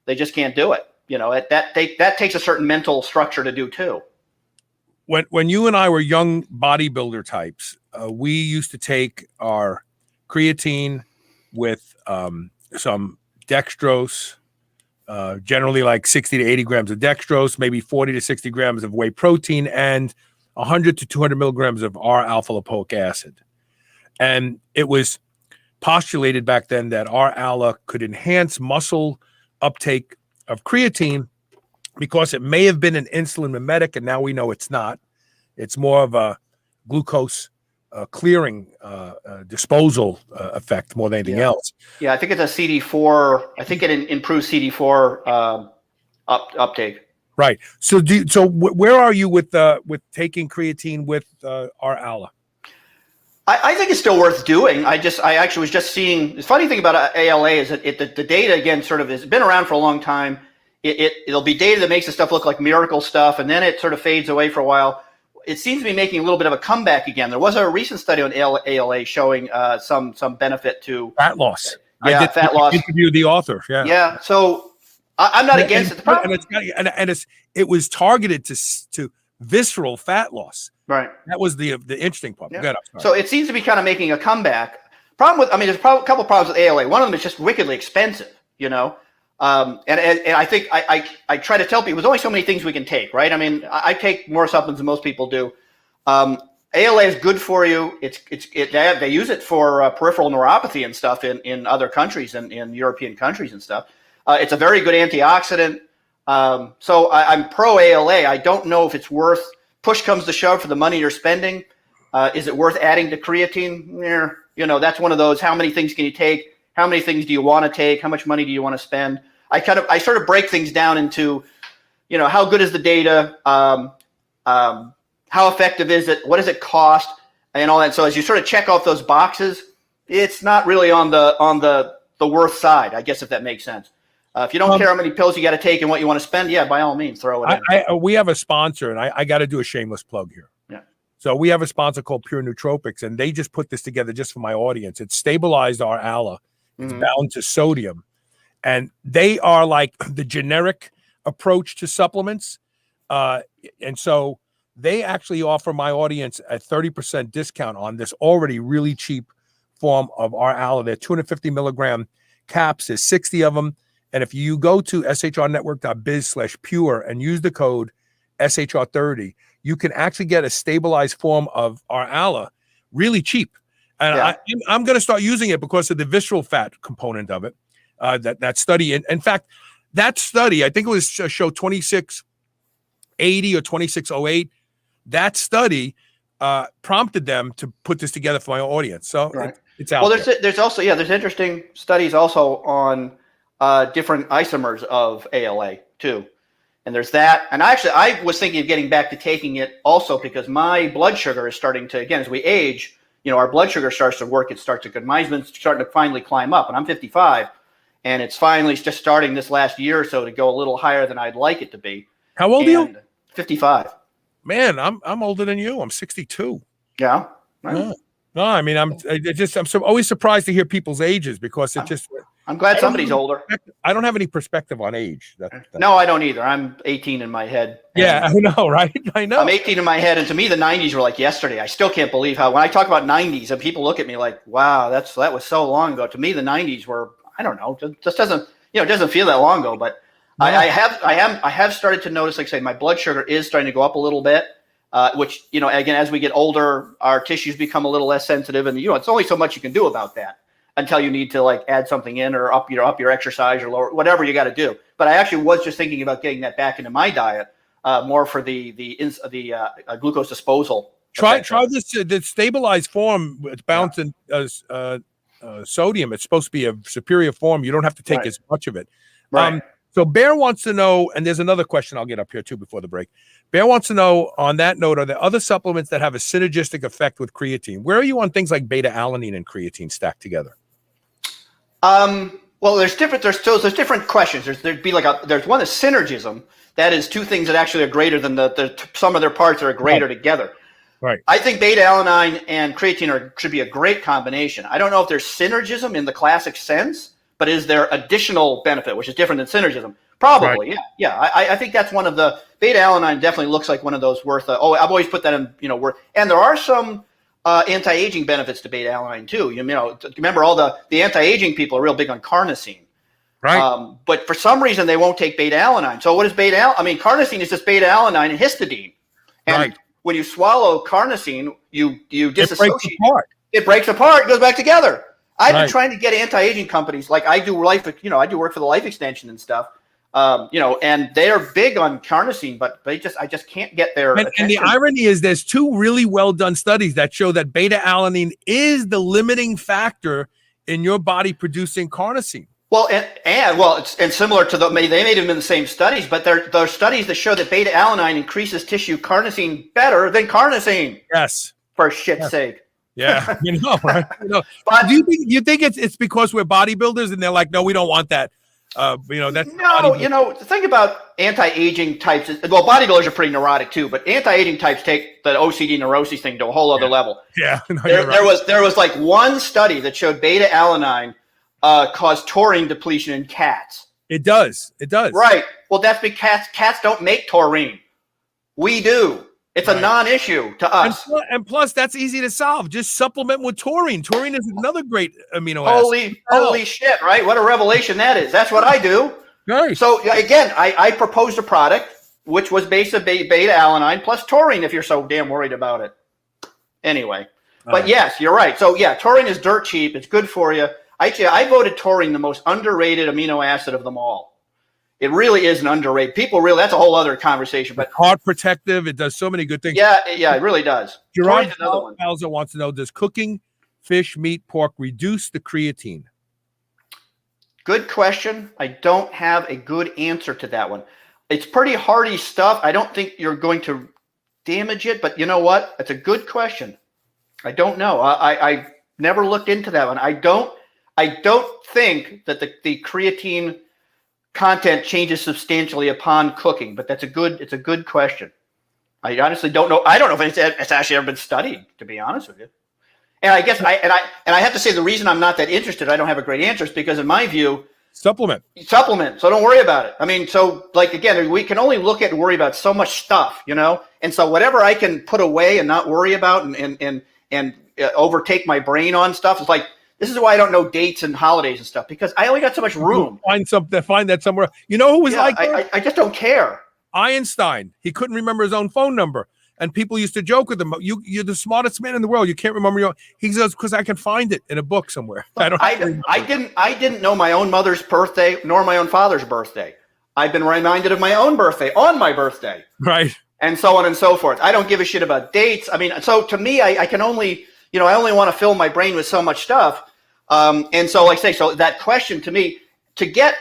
they just can't do it. That takes a certain mental structure to do too. When you and I were young bodybuilder types, we used to take our creatine with some dextrose, generally like 60 to 80 grams of dextrose, maybe 40 to 60 grams of whey protein, and 100 to 200 milligrams of R-alpha lipoic acid. And it was postulated back then that R-ALA could enhance muscle uptake of creatine because it may have been an insulin mimetic, and now we know it's not. It's more of a glucose clearing disposal effect more than anything else. Yeah, I think it's a CD4. I think it improves CD4 uptake. Right. So where are you with taking creatine with R-ALA? I think it's still worth doing. I actually was just seeing. The funny thing about ALA is that the data, again, sort of has been around for a long time. It'll be data that makes the stuff look like miracle stuff, and then it sort of fades away for a while. It seems to be making a little bit of a comeback again. There was a recent study on ALA showing some benefit to fat loss. Yeah, fat loss. Interview the author. Yeah. Yeah. So I'm not against it. It was targeted to visceral fat loss. Right. That was the interesting part. Yeah. So it seems to be kind of making a comeback. There's a couple problems with ALA. One of them is just wickedly expensive, And I think I try to tell people there's only so many things we can take, right? I mean, I take more supplements than most people do. ALA is good for you. They use it for peripheral neuropathy and stuff in other countries and in European countries and stuff. It's a very good antioxidant. So I'm pro ALA. I don't know if it's worth, push comes to shove for the money you're spending. Is it worth adding to creatine? That's one of those, how many things can you take? How many things do you want to take? How much money do you want to spend? I sort of break things down into, how good is the data? How effective is it? What does it cost? And all that. So as you sort of check off those boxes, it's not really on the worth side, I guess, if that makes sense. If you don't care how many pills you got to take and what you want to spend, yeah, by all means, throw it in. We have a sponsor, and I got to do a shameless plug here. Yeah. So we have a sponsor called Pure Nootropics, and they just put this together just for my audience. It's stabilized R-ALA. It's bound to sodium. And they are like the generic approach to supplements. And so they actually offer my audience a 30% discount on this already really cheap form of R-ALA. They're 250 milligram caps. There's 60 of them. And if you go to shrnetwork.biz/pure and use the code SHR30, you can actually get a stabilized form of R-ALA really cheap. And I'm going to start using it because of the visceral fat component of it. that study. And in fact, that study, I think it was show 2680 or 2608. That study prompted them to put this together for my audience. So it's out there. There's also, there's interesting studies also on different isomers of ALA too. And there's that. And I was thinking of getting back to taking it also because my blood sugar is starting to, again, as we age, our blood sugar starts to work. Mine's been starting to finally climb up, and I'm 55, and it's finally just starting this last year or so to go a little higher than I'd like it to be. How old are you? 55. Man, I'm older than you. I'm 62. Yeah. Right. Yeah. No, I mean, I'm always surprised to hear people's ages because I'm glad somebody's older. I don't have any perspective on age. No, I don't either. I'm 18 in my head. Yeah, I know, right? I know. I'm 18 in my head, and to me, the 90s were like yesterday. I still can't believe how when I talk about 90s, and people look at me like, "Wow, that was so long ago." To me, the 90s were, I don't know, just doesn't it doesn't feel that long ago. But no. I have started to notice, like I say, my blood sugar is starting to go up a little bit. Which again, as we get older, our tissues become a little less sensitive, and it's only so much you can do about that until you need to like add something in or up your exercise or lower whatever you got to do. But I actually was just thinking about getting that back into my diet more for the glucose disposal. Try this the stabilized form. It's balanced in sodium. It's supposed to be a superior form. You don't have to take as much of it. Right. So Bear wants to know, and there's another question I'll get up here too before the break. Bear wants to know, on that note, are there other supplements that have a synergistic effect with creatine? Where are you on things like beta-alanine and creatine stacked together? Well, there's different questions. There's one is synergism. That is two things that actually are greater than the sum of their parts are greater together. Right. I think beta-alanine and creatine should be a great combination. I don't know if there's synergism in the classic sense, but is there additional benefit, which is different than synergism? Probably, right. Yeah. I think that's one of the beta-alanine definitely looks like one of those worth. I've always put that in, worth. And there are some anti-aging benefits to beta-alanine too. Remember all the anti-aging people are real big on carnosine. Right. But for some reason they won't take beta-alanine. So what is beta-alanine? Carnosine is just beta-alanine and histidine. And when you swallow carnosine, you disassociate. It breaks apart, goes back together. I've been trying to get anti-aging companies, like I do I do work for the Life Extension and stuff, and they are big on carnosine, but I just can't get their attention. And the irony is there's two really well done studies that show that beta-alanine is the limiting factor in your body producing carnosine. Well, and similar to they may have been the same studies, but there are studies that show that beta-alanine increases tissue carnosine better than carnosine. Yes. For shit's sake. Yeah, right? But do you think it's because we're bodybuilders and they're like, no, we don't want that? That's no. The thing about anti-aging types is, well, bodybuilders are pretty neurotic too, but anti-aging types take the OCD neuroses thing to a whole other level. Yeah, there was like one study that showed beta-alanine caused taurine depletion in cats. It does. Right. Well, that's because cats don't make taurine. We do. It's a non-issue to us. And plus, that's easy to solve. Just supplement with taurine. Taurine is another great amino acid. Holy shit, right? What a revelation that is. That's what I do. Right. So, again, I proposed a product which was based on beta-alanine plus taurine if you're so damn worried about it. Anyway. But yes, you're right. So, yeah, taurine is dirt cheap. It's good for you. Actually, I voted taurine the most underrated amino acid of them all. It really is an underrated. That's a whole other conversation. But heart protective, it does so many good things. Yeah, it really does. Gerard Balza wants to know, does cooking fish, meat, pork reduce the creatine? Good question. I don't have a good answer to that one. It's pretty hardy stuff. I don't think you're going to damage it, but you know what? It's a good question. I don't know. I never looked into that one. I don't think that the creatine content changes substantially upon cooking, but it's a good question. I honestly don't know. I don't know if it's actually ever been studied, to be honest with you. And I guess I have to say the reason I'm not that interested, I don't have a great answer, is because in my view, supplement. So don't worry about it. I mean, so like again, we can only look at and worry about so much stuff, And so whatever I can put away and not worry about and overtake my brain on stuff, is like. This is why I don't know dates and holidays and stuff, because I only got so much room. Find that somewhere. You know who was like that? I just don't care. Einstein. He couldn't remember his own phone number. And people used to joke with him, you're the smartest man in the world. You can't remember your. He says, because I can find it in a book somewhere. I didn't know my own mother's birthday nor my own father's birthday. I've been reminded of my own birthday on my birthday. Right. And so on and so forth. I don't give a shit about dates. I mean, so to me, I can only, I only want to fill my brain with so much stuff. And so like I say, so that question to me, to get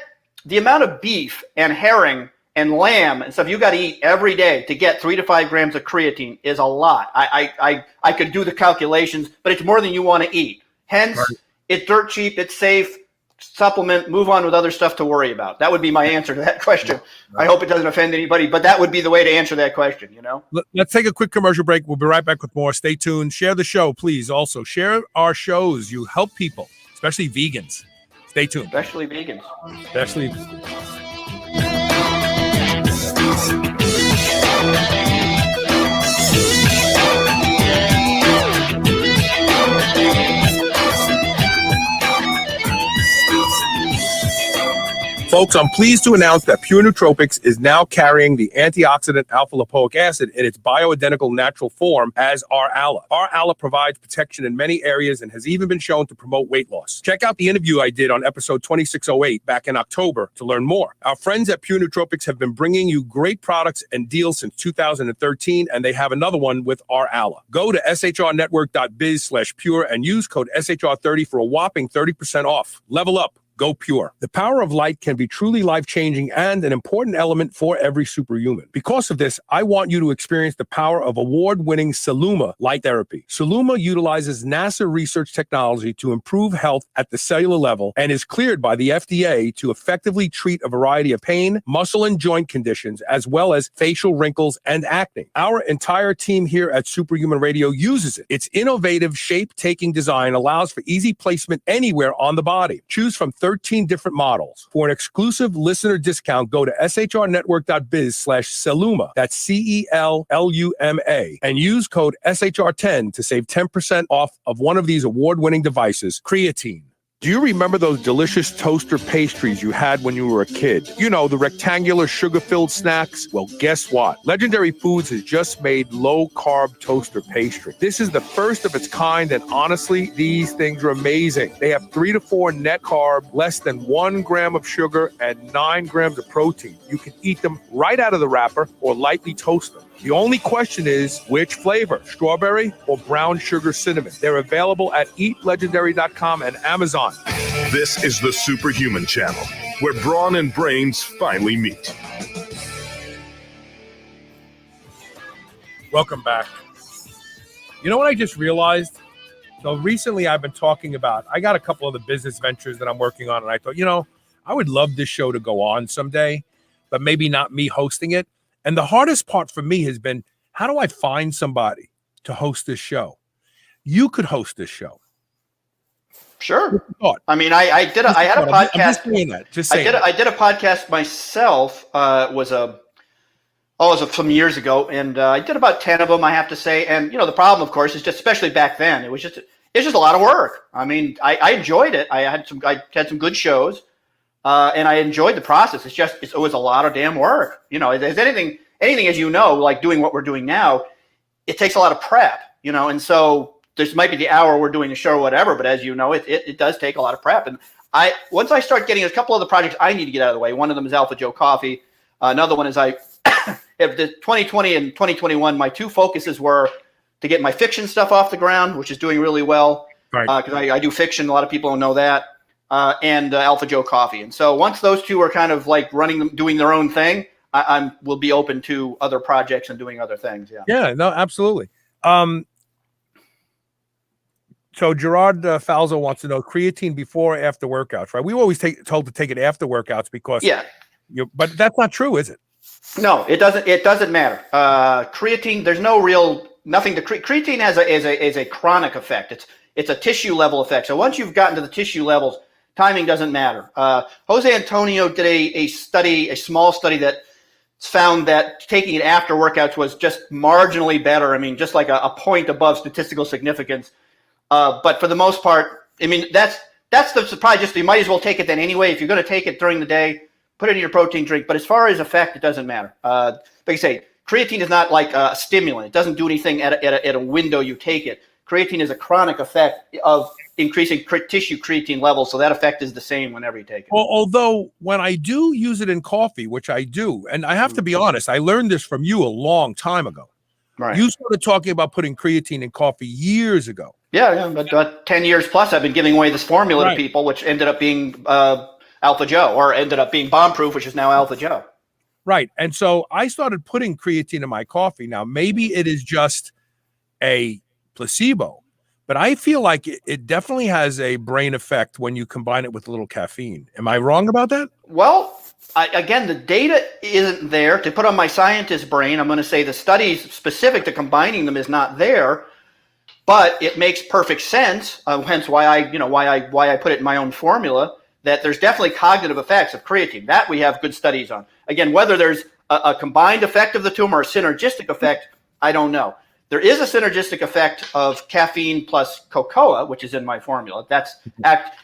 the amount of beef and herring and lamb and stuff you got to eat every day to get 3 to 5 grams of creatine is a lot. I could do the calculations, but it's more than you want to eat. Hence, right. It's dirt cheap, it's safe, supplement, move on with other stuff to worry about. That would be my answer to that question. Right. I hope it doesn't offend anybody, but that would be the way to answer that question, Let's take a quick commercial break. We'll be right back with more. Stay tuned. Share the show, please. Also, share our shows. You help people, especially vegans. Stay tuned. Especially vegans. Folks, I'm pleased to announce that Pure Nootropics is now carrying the antioxidant alpha-lipoic acid in its bioidentical natural form as R-Ala. R-Ala provides protection in many areas and has even been shown to promote weight loss. Check out the interview I did on episode 2608 back in October to learn more. Our friends at Pure Nootropics have been bringing you great products and deals since 2013, and they have another one with R-Ala. Go to shrnetwork.biz/pure and use code SHR30 for a whopping 30% off. Level up. Go Pure. The power of light can be truly life-changing and an important element for every superhuman. Because of this, I want you to experience the power of award-winning Saluma light therapy. Saluma utilizes NASA research technology to improve health at the cellular level and is cleared by the FDA to effectively treat a variety of pain, muscle and joint conditions, as well as facial wrinkles and acne. Our entire team here at Superhuman Radio uses it. Its innovative shape-taking design allows for easy placement anywhere on the body. Choose from 13 different models. For an exclusive listener discount, go to shrnetwork.biz/Saluma. That's CELLUMA. And use code SHR10 to save 10% off of one of these award-winning devices, Creatine. Do you remember those delicious toaster pastries you had when you were a kid? You know, the rectangular sugar-filled snacks? Well, guess what? Legendary Foods has just made low-carb toaster pastry. This is the first of its kind, and honestly, these things are amazing. They have 3 to 4 net carb, less than 1 gram of sugar, and 9 grams of protein. You can eat them right out of the wrapper or lightly toast them. The only question is, which flavor, strawberry or brown sugar cinnamon? They're available at eatlegendary.com and Amazon. This is the Superhuman Channel, where brawn and brains finally meet. Welcome back. You know what I just realized? So recently I've been talking about, I got a couple of the business ventures that I'm working on, and I thought, I would love this show to go on someday, but maybe not me hosting it. And the hardest part for me has been, how do I find somebody to host this show? You could host this show. Sure. I mean, I had a podcast. I'm just saying that. I did a podcast myself. Was some years ago, and I did about 10 of them, I have to say. And the problem, of course, is just, especially back then, it's just a lot of work. I mean, I enjoyed it. I had some good shows. And I enjoyed the process. It was a lot of damn work. As anything, as like doing what we're doing now, it takes a lot of prep, and so this might be the hour we're doing the show or whatever, but as it does take a lot of prep. And once I start getting a couple of the projects I need to get out of the way, one of them is Alpha Joe Coffee. Another one is if the 2020 and 2021, my 2 focuses were to get my fiction stuff off the ground, which is doing really well. Right. Because I do fiction. A lot of people don't know that. And Alpha Joe Coffee. And so once those 2 are kind of like doing their own thing, I will be open to other projects and doing other things. Yeah. Yeah, no, absolutely. So Gerard Falzo wants to know creatine before or after workouts, right? We always told to take it after workouts because but that's not true, is it? No, it doesn't. It doesn't matter. Creatine, there's nothing to creatine has a chronic effect. It's a tissue level effect. So once you've gotten to the tissue levels, timing doesn't matter. Jose Antonio did a small study that found that taking it after workouts was just marginally better. I mean, just like a point above statistical significance. But for the most part, I mean, that's the surprise. Just you might as well take it then anyway. If you're going to take it during the day, put it in your protein drink. But as far as effect, it doesn't matter. Like I say, creatine is not like a stimulant. It doesn't do anything at a window you take it. Creatine is a chronic effect of increasing tissue creatine levels, so that effect is the same whenever you take it. Although when I do use it in coffee, which I do, and I have to be honest, I learned this from you a long time ago. Right. You started talking about putting creatine in coffee years ago. Yeah, but 10 years plus I've been giving away this formula to people, which ended up being Alpha Joe, or ended up being Bomb Proof, which is now Alpha Joe. Right. And so I started putting creatine in my coffee. Now, maybe it is just a placebo, but I feel like it definitely has a brain effect when you combine it with a little caffeine. Am I wrong about that? Well, again, the data isn't there. To put on my scientist brain, I'm going to say the studies specific to combining them is not there, but it makes perfect sense. Hence why I put it in my own formula, that there's definitely cognitive effects of creatine. That we have good studies on. Again, whether there's a combined effect of the two or a synergistic effect, I don't know. There is a synergistic effect of caffeine plus cocoa, which is in my formula.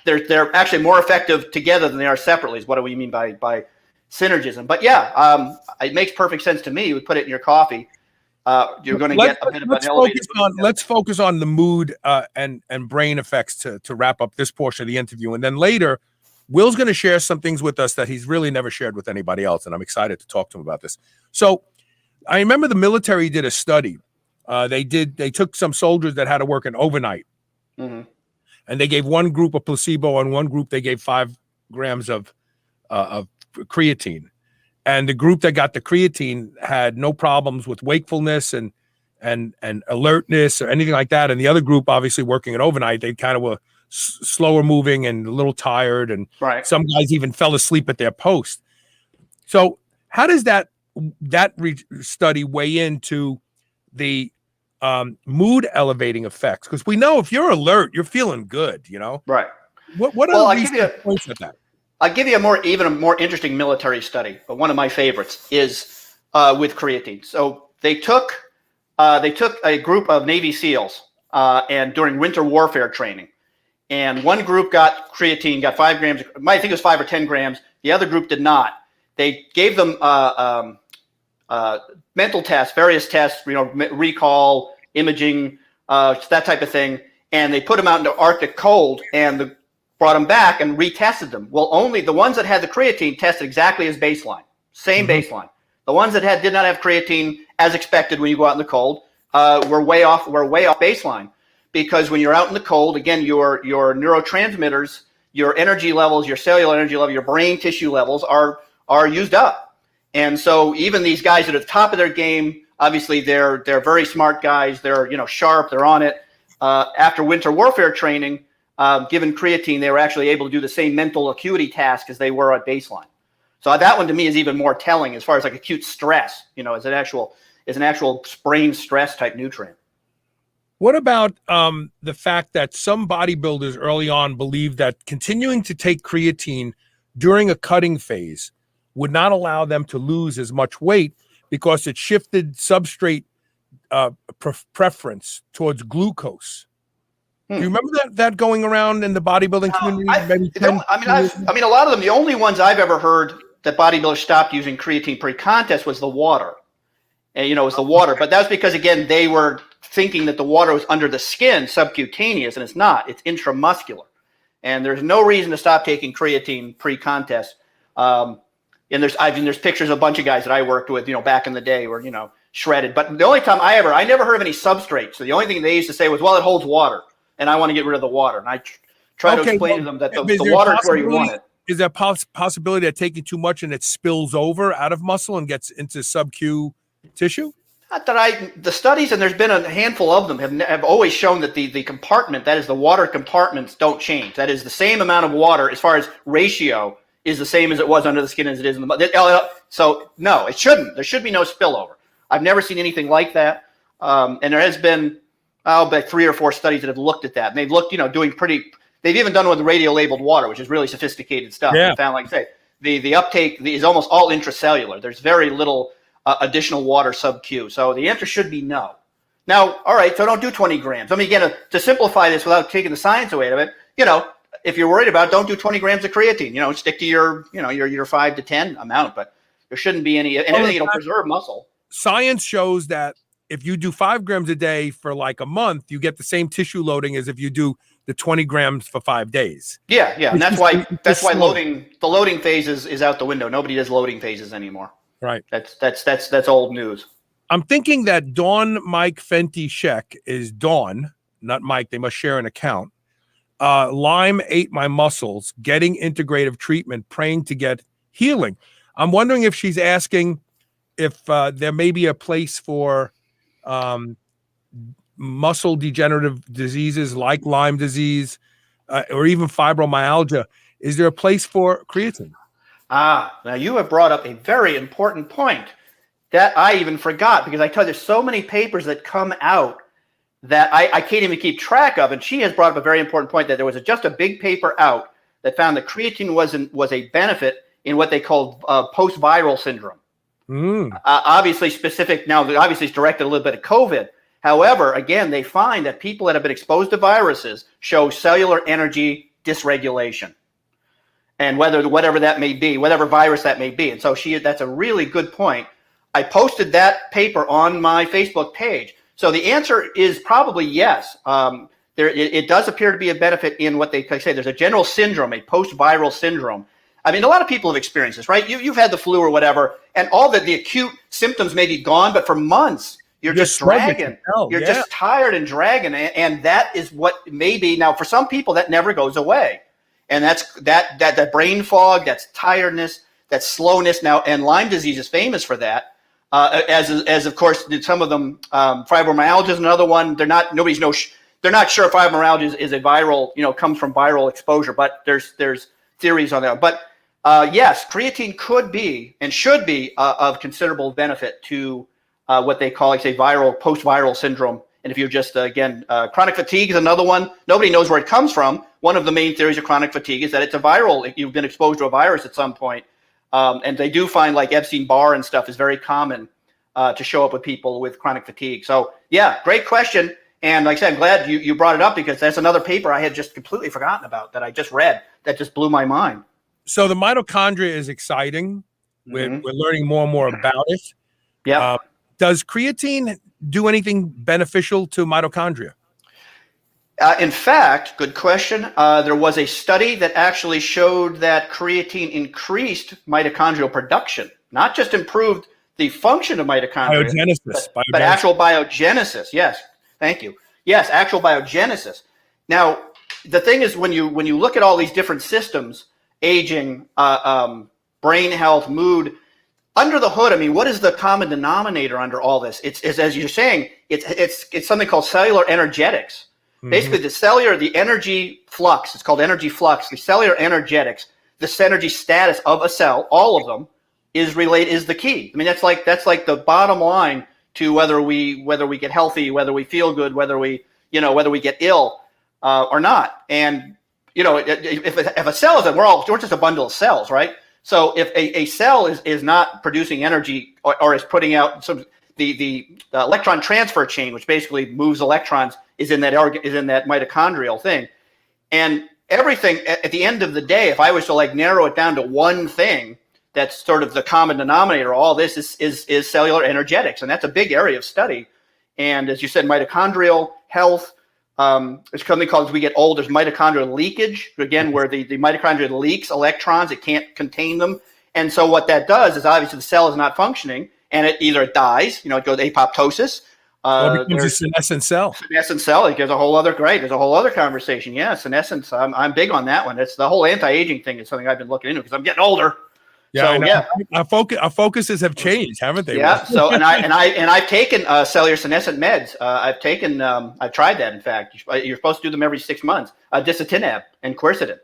They're actually more effective together than they are separately, is what do we mean by synergism. But yeah, it makes perfect sense to me. You would put it in your coffee. You're going to get a bit of an elevated mood. Let's focus on the mood and brain effects to wrap up this portion of the interview. And then later, Will's going to share some things with us that he's really never shared with anybody else. And I'm excited to talk to him about this. So I remember the military did a study. They took some soldiers that had to work an overnight, and they gave one group a placebo and one group they gave 5 grams of creatine. And the group that got the creatine had no problems with wakefulness and alertness or anything like that. And the other group, obviously working an overnight, they kind of were slower moving and a little tired. And some guys even fell asleep at their post. So how does that study weigh into the mood elevating effects? Because we know if you're alert, you're feeling good, Right. What are the points of that? I'll give you a more interesting military study, but one of my favorites is with creatine. So they took a group of Navy SEALs and during winter warfare training, and one group got creatine, got 5 grams. I think it was 5 or 10 grams. The other group did not. They gave them mental tests, various tests, recall, imaging, that type of thing, and they put them out into Arctic cold and brought them back and retested them. Well, only the ones that had the creatine tested exactly as baseline, same baseline. The ones that did not have creatine, as expected when you go out in the cold, were way off baseline, because when you're out in the cold, again, your neurotransmitters, your energy levels, your cellular energy level, your brain tissue levels are used up. And so even these guys that are at the top of their game, obviously they're very smart guys. They're sharp. They're on it. After winter warfare training, given creatine, they were actually able to do the same mental acuity task as they were at baseline. So that one to me is even more telling as far as like acute stress. As an actual brain stress type nutrient. What about the fact that some bodybuilders early on believed that continuing to take creatine during a cutting phase would not allow them to lose as much weight because it shifted substrate preference towards glucose? Do you remember that going around in the bodybuilding community? A lot of them, the only ones I've ever heard that bodybuilders stopped using creatine pre-contest was the water. And, it was the water. But that's because, again, they were thinking that the water was under the skin, subcutaneous, and it's not. It's intramuscular. And there's no reason to stop taking creatine pre-contest. And there's pictures of a bunch of guys that I worked with, back in the day were, shredded. But the only time I never heard of any substrate. So the only thing they used to say was, well, it holds water, and I want to get rid of the water. And I try to explain to them that the water is where you want it. Is there a possibility that taking too much and it spills over out of muscle and gets into sub-Q tissue? Not that the studies, and there's been a handful of them, have always shown that the compartment, that is the water compartments, don't change. That is the same amount of water as far as ratio is the same as it was under the skin as it is in the. So no, it shouldn't. There should be no spillover. I've never seen anything like that. And there has been about 3 or 4 studies that have looked at that. And they've looked, doing pretty. They've even done one with radio labeled water, which is really sophisticated stuff. Yeah. They found, like I say, the uptake is almost all intracellular. There's very little additional water sub-Q. So the answer should be no. Now, all right, so don't do 20 grams. I mean, again, to simplify this without taking the science away of it, if you're worried about it, don't do 20 grams of creatine. Stick to your 5 to 10 amount, but there shouldn't be anything that'll preserve muscle. science shows that if you do 5 grams a day for like a month, you get the same tissue loading as if you do the 20 grams for 5 days. Yeah, and It's that's why slow. the loading phase is out the window. Nobody does loading phases anymore. Right. That's old news. I'm thinking that Dawn Mike Fenty Sheck is Dawn, not Mike. They must share an account. Lyme ate my muscles, getting integrative treatment, praying to get healing. I'm wondering if she's asking if there may be a place for muscle degenerative diseases like Lyme disease or even fibromyalgia. Is there a place for creatine? Now you have brought up a very important point that I even forgot, because I tell you, there's so many papers that come out that I can't even keep track of. And she has brought up a very important point, that there was just a big paper out that found that creatine was a benefit in what they called post-viral syndrome. Obviously specific now, obviously it's directed a little bit at COVID. However, again, they find that people that have been exposed to viruses show cellular energy dysregulation. And whatever that may be, whatever virus that may be. And so that's a really good point. I posted that paper on my Facebook page. So the answer is probably yes. It does appear to be a benefit in what they say. There's a general syndrome, a post-viral syndrome. I mean, a lot of people have experienced this, right? You've had the flu or whatever, and all the acute symptoms may be gone, but for months, you're just dragging. You're just tired and dragging. And that is what maybe, now for some people, that never goes away. And that's that brain fog, that's tiredness, that's slowness. Now, and Lyme disease is famous for that. As of course, some of them, fibromyalgia is another one. They're not sure if fibromyalgia is a viral, comes from viral exposure, but there's theories on that. But yes, creatine could be and should be of considerable benefit to what they call, post-viral syndrome. And if you're just, chronic fatigue is another one. Nobody knows where it comes from. One of the main theories of chronic fatigue is that it's a viral. You've been exposed to a virus at some point. And they do find like Epstein-Barr and stuff is very common to show up with people with chronic fatigue. So, yeah, great question. And like I said, I'm glad you brought it up, because that's another paper I had just completely forgotten about that I just read that just blew my mind. So the mitochondria is exciting. We're learning more and more about it. Yeah. Does creatine do anything beneficial to mitochondria? In fact, good question. There was a study that actually showed that creatine increased mitochondrial production, not just improved the function of mitochondria, but actual biogenesis. Yes, thank you. Yes, actual biogenesis. Now, the thing is, when you look at all these different systems, aging, brain health, mood, under the hood, I mean, what is the common denominator under all this? It's as you're saying, it's something called cellular energetics. Basically, the energy flux, it's called energy flux, the cellular energetics, the energy status of a cell, all of them, is the key. I mean, that's like the bottom line to whether we get healthy, whether we feel good, whether we get ill or not. And if a cell is, we're just a bundle of cells, right? So if a cell is not producing energy or is putting out the electron transfer chain, which basically moves electrons, is in that mitochondrial thing. And everything at the end of the day, if I was to narrow it down to one thing, that's sort of the common denominator, all this is cellular energetics. And that's a big area of study. And as you said, mitochondrial health, there's something called, as we get old, there's mitochondrial leakage, again, where the mitochondria leaks electrons, it can't contain them. And so what that does is, obviously the cell is not functioning, and it dies, it goes apoptosis. It becomes a senescent cell. Senescent cell. There's a whole other conversation. Yeah, senescence. I'm big on that one. It's the whole anti-aging thing is something I've been looking into because I'm getting older. Yeah, so, yeah. Our focuses have changed, haven't they? Yeah. So I've taken cellular senescent meds. I've tried that. In fact, you're supposed to do them every 6 months. Discitinib and quercetin.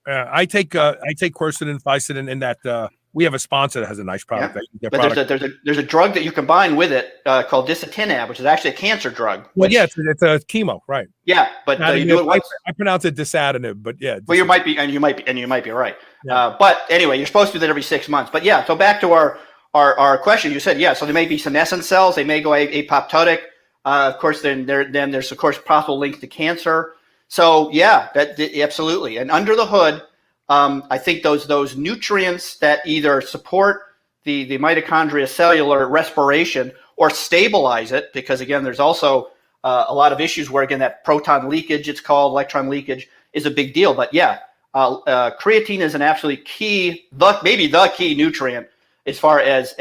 I take quercetin, ficillin, and that. We have a sponsor that has a nice product. Yeah. But there's a drug that you combine with it called discitinib, which is actually a cancer drug. Well, yeah, it's a chemo, right? Yeah, but you do it once. I pronounce it disatinib, but yeah. Well, you might be right. Yeah. But anyway, you're supposed to do that every 6 months. But yeah, so back to our question. You said so there may be senescent cells. They may go apoptotic. Of course, then there's of course possible links to cancer. So yeah, absolutely. And under the hood, I think those nutrients that either support the mitochondria cellular respiration or stabilize it, because again, there's also a lot of issues where, again, that proton leakage, it's called electron leakage, is a big deal. But yeah, creatine is an absolutely key, maybe the key nutrient as far as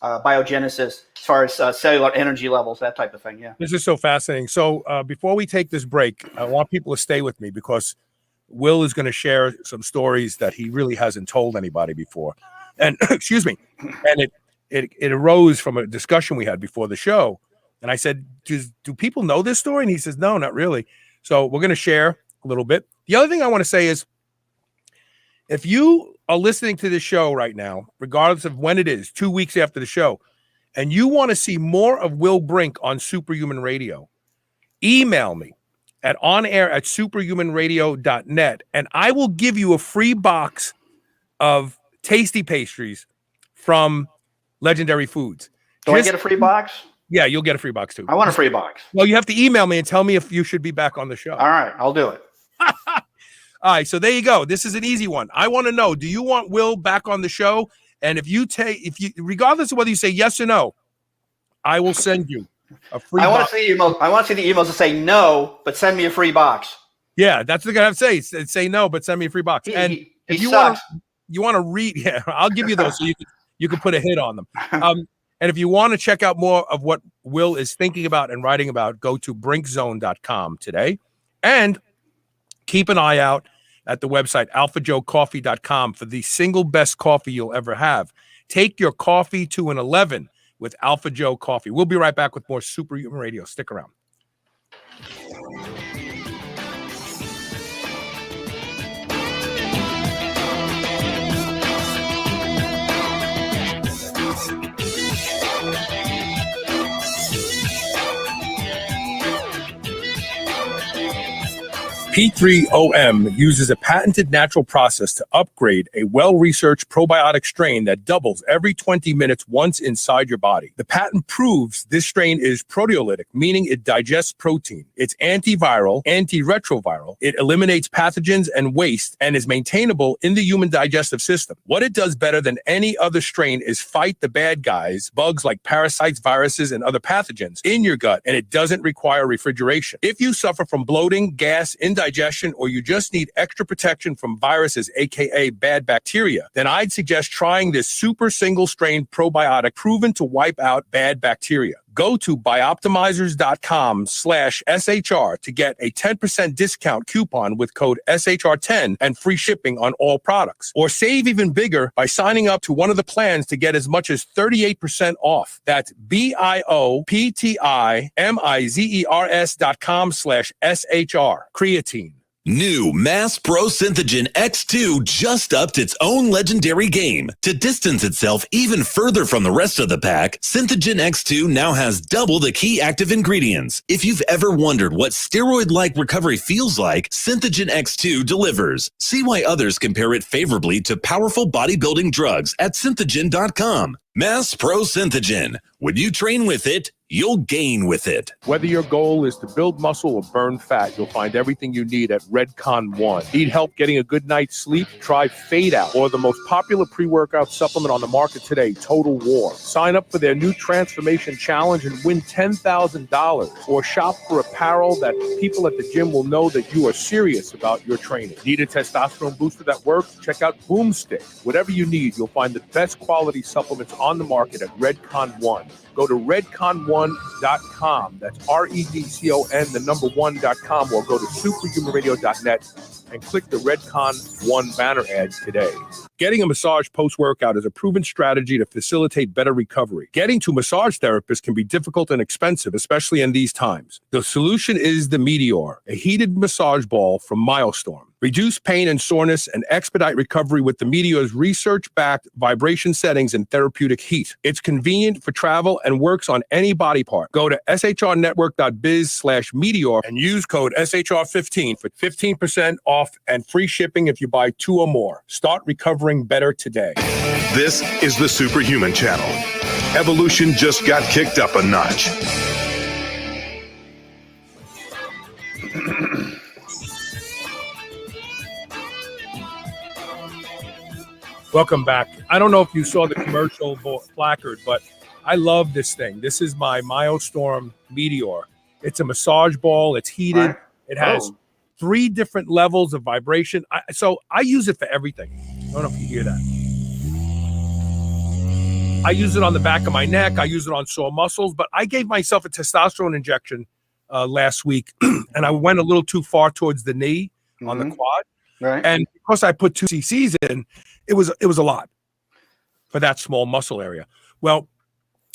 biogenesis, as far as cellular energy levels, that type of thing. Yeah. This is so fascinating. So before we take this break, I want people to stay with me because Will is going to share some stories that he really hasn't told anybody before. And excuse me. And it arose from a discussion we had before the show. And I said, do people know this story? And he says, no, not really. So we're going to share a little bit. The other thing I want to say is, if you are listening to this show right now, regardless of when it is, 2 weeks after the show, and you want to see more of Will Brink on Superhuman Radio, email me at onair@superhumanradio.net, and I will give you a free box of tasty pastries from Legendary Foods. Do I get a free box? Yeah, you'll get a free box too. I want a free box. Well, you have to email me and tell me if you should be back on the show. All right, I'll do it. All right, so there you go. This is an easy one. I want to know, do you want Will back on the show? And if you regardless of whether you say yes or no, I will send you a free box. I want to see the emails that say no, but send me a free box. Yeah, that's what I have to say. Say no, but send me a free box. And if you want to read, yeah, I'll give you those so you can put a hit on them. And if you want to check out more of what Will is thinking about and writing about, go to brinkzone.com today. And keep an eye out at the website alphajoecoffee.com for the single best coffee you'll ever have. Take your coffee to an 11 with Alpha Joe Coffee. We'll be right back with more Superhuman Radio. Stick around. P3OM uses a patented natural process to upgrade a well-researched probiotic strain that doubles every 20 minutes once inside your body. The patent proves this strain is proteolytic, meaning it digests protein. It's antiviral, antiretroviral. It eliminates pathogens and waste and is maintainable in the human digestive system. What it does better than any other strain is fight the bad guys, bugs like parasites, viruses, and other pathogens in your gut, and it doesn't require refrigeration. If you suffer from bloating, gas, indigestion, or you just need extra protection from viruses, aka bad bacteria, then I'd suggest trying this super single strain probiotic proven to wipe out bad bacteria. Go to bioptimizers.com/SHR to get a 10% discount coupon with code SHR10 and free shipping on all products. Or save even bigger by signing up to one of the plans to get as much as 38% off. That's bioptimizers.com/SHR. Creatine. New Mass Pro Synthogen X2 just upped its own legendary game. To distance itself even further from the rest of the pack, Synthogen X2 now has double the key active ingredients. If you've ever wondered what steroid-like recovery feels like, Synthogen X2 delivers. See why others compare it favorably to powerful bodybuilding drugs at synthogen.com. Mass Pro Synthogen. When you train with it, you'll gain with it. Whether your goal is to build muscle or burn fat, you'll find everything you need at Redcon One. Need help getting a good night's sleep? Try Fade Out, or the most popular pre-workout supplement on the market today, Total War. Sign up for their new Transformation Challenge and win $10,000, or shop for apparel that people at the gym will know that you are serious about your training. Need a testosterone booster that works? Check out Boomstick. Whatever you need, you'll find the best quality supplements on the market at Redcon One. Go to redcon1.com. That's REDCON, the number 1.com, or go to superhumanradio.net and click the Redcon One banner ad today. Getting a massage post-workout is a proven strategy to facilitate better recovery. Getting to massage therapists can be difficult and expensive, especially in these times. The solution is the Meteor, a heated massage ball from Milestorm. Reduce pain and soreness and expedite recovery with the Meteor's research-backed vibration settings and therapeutic heat. It's convenient for travel and works on any body part. Go to shrnetwork.biz/Meteor and use code SHR15 for 15% off and free shipping if you buy 2 or more. Start recovering better today. This is the Superhuman Channel. Evolution just got kicked up a notch. Welcome back. I don't know if you saw the commercial placard, but I love this thing. This is my Myostorm Meteor. It's a massage ball. It's heated. Right. It has 3 different levels of vibration. So I use it for everything. I don't know if you hear that. I use it on the back of my neck. I use it on sore muscles, but I gave myself a testosterone injection last week, and I went a little too far towards the knee on the quad. Right. And because I put 2 cc's in, it was a lot for that small muscle area. Well,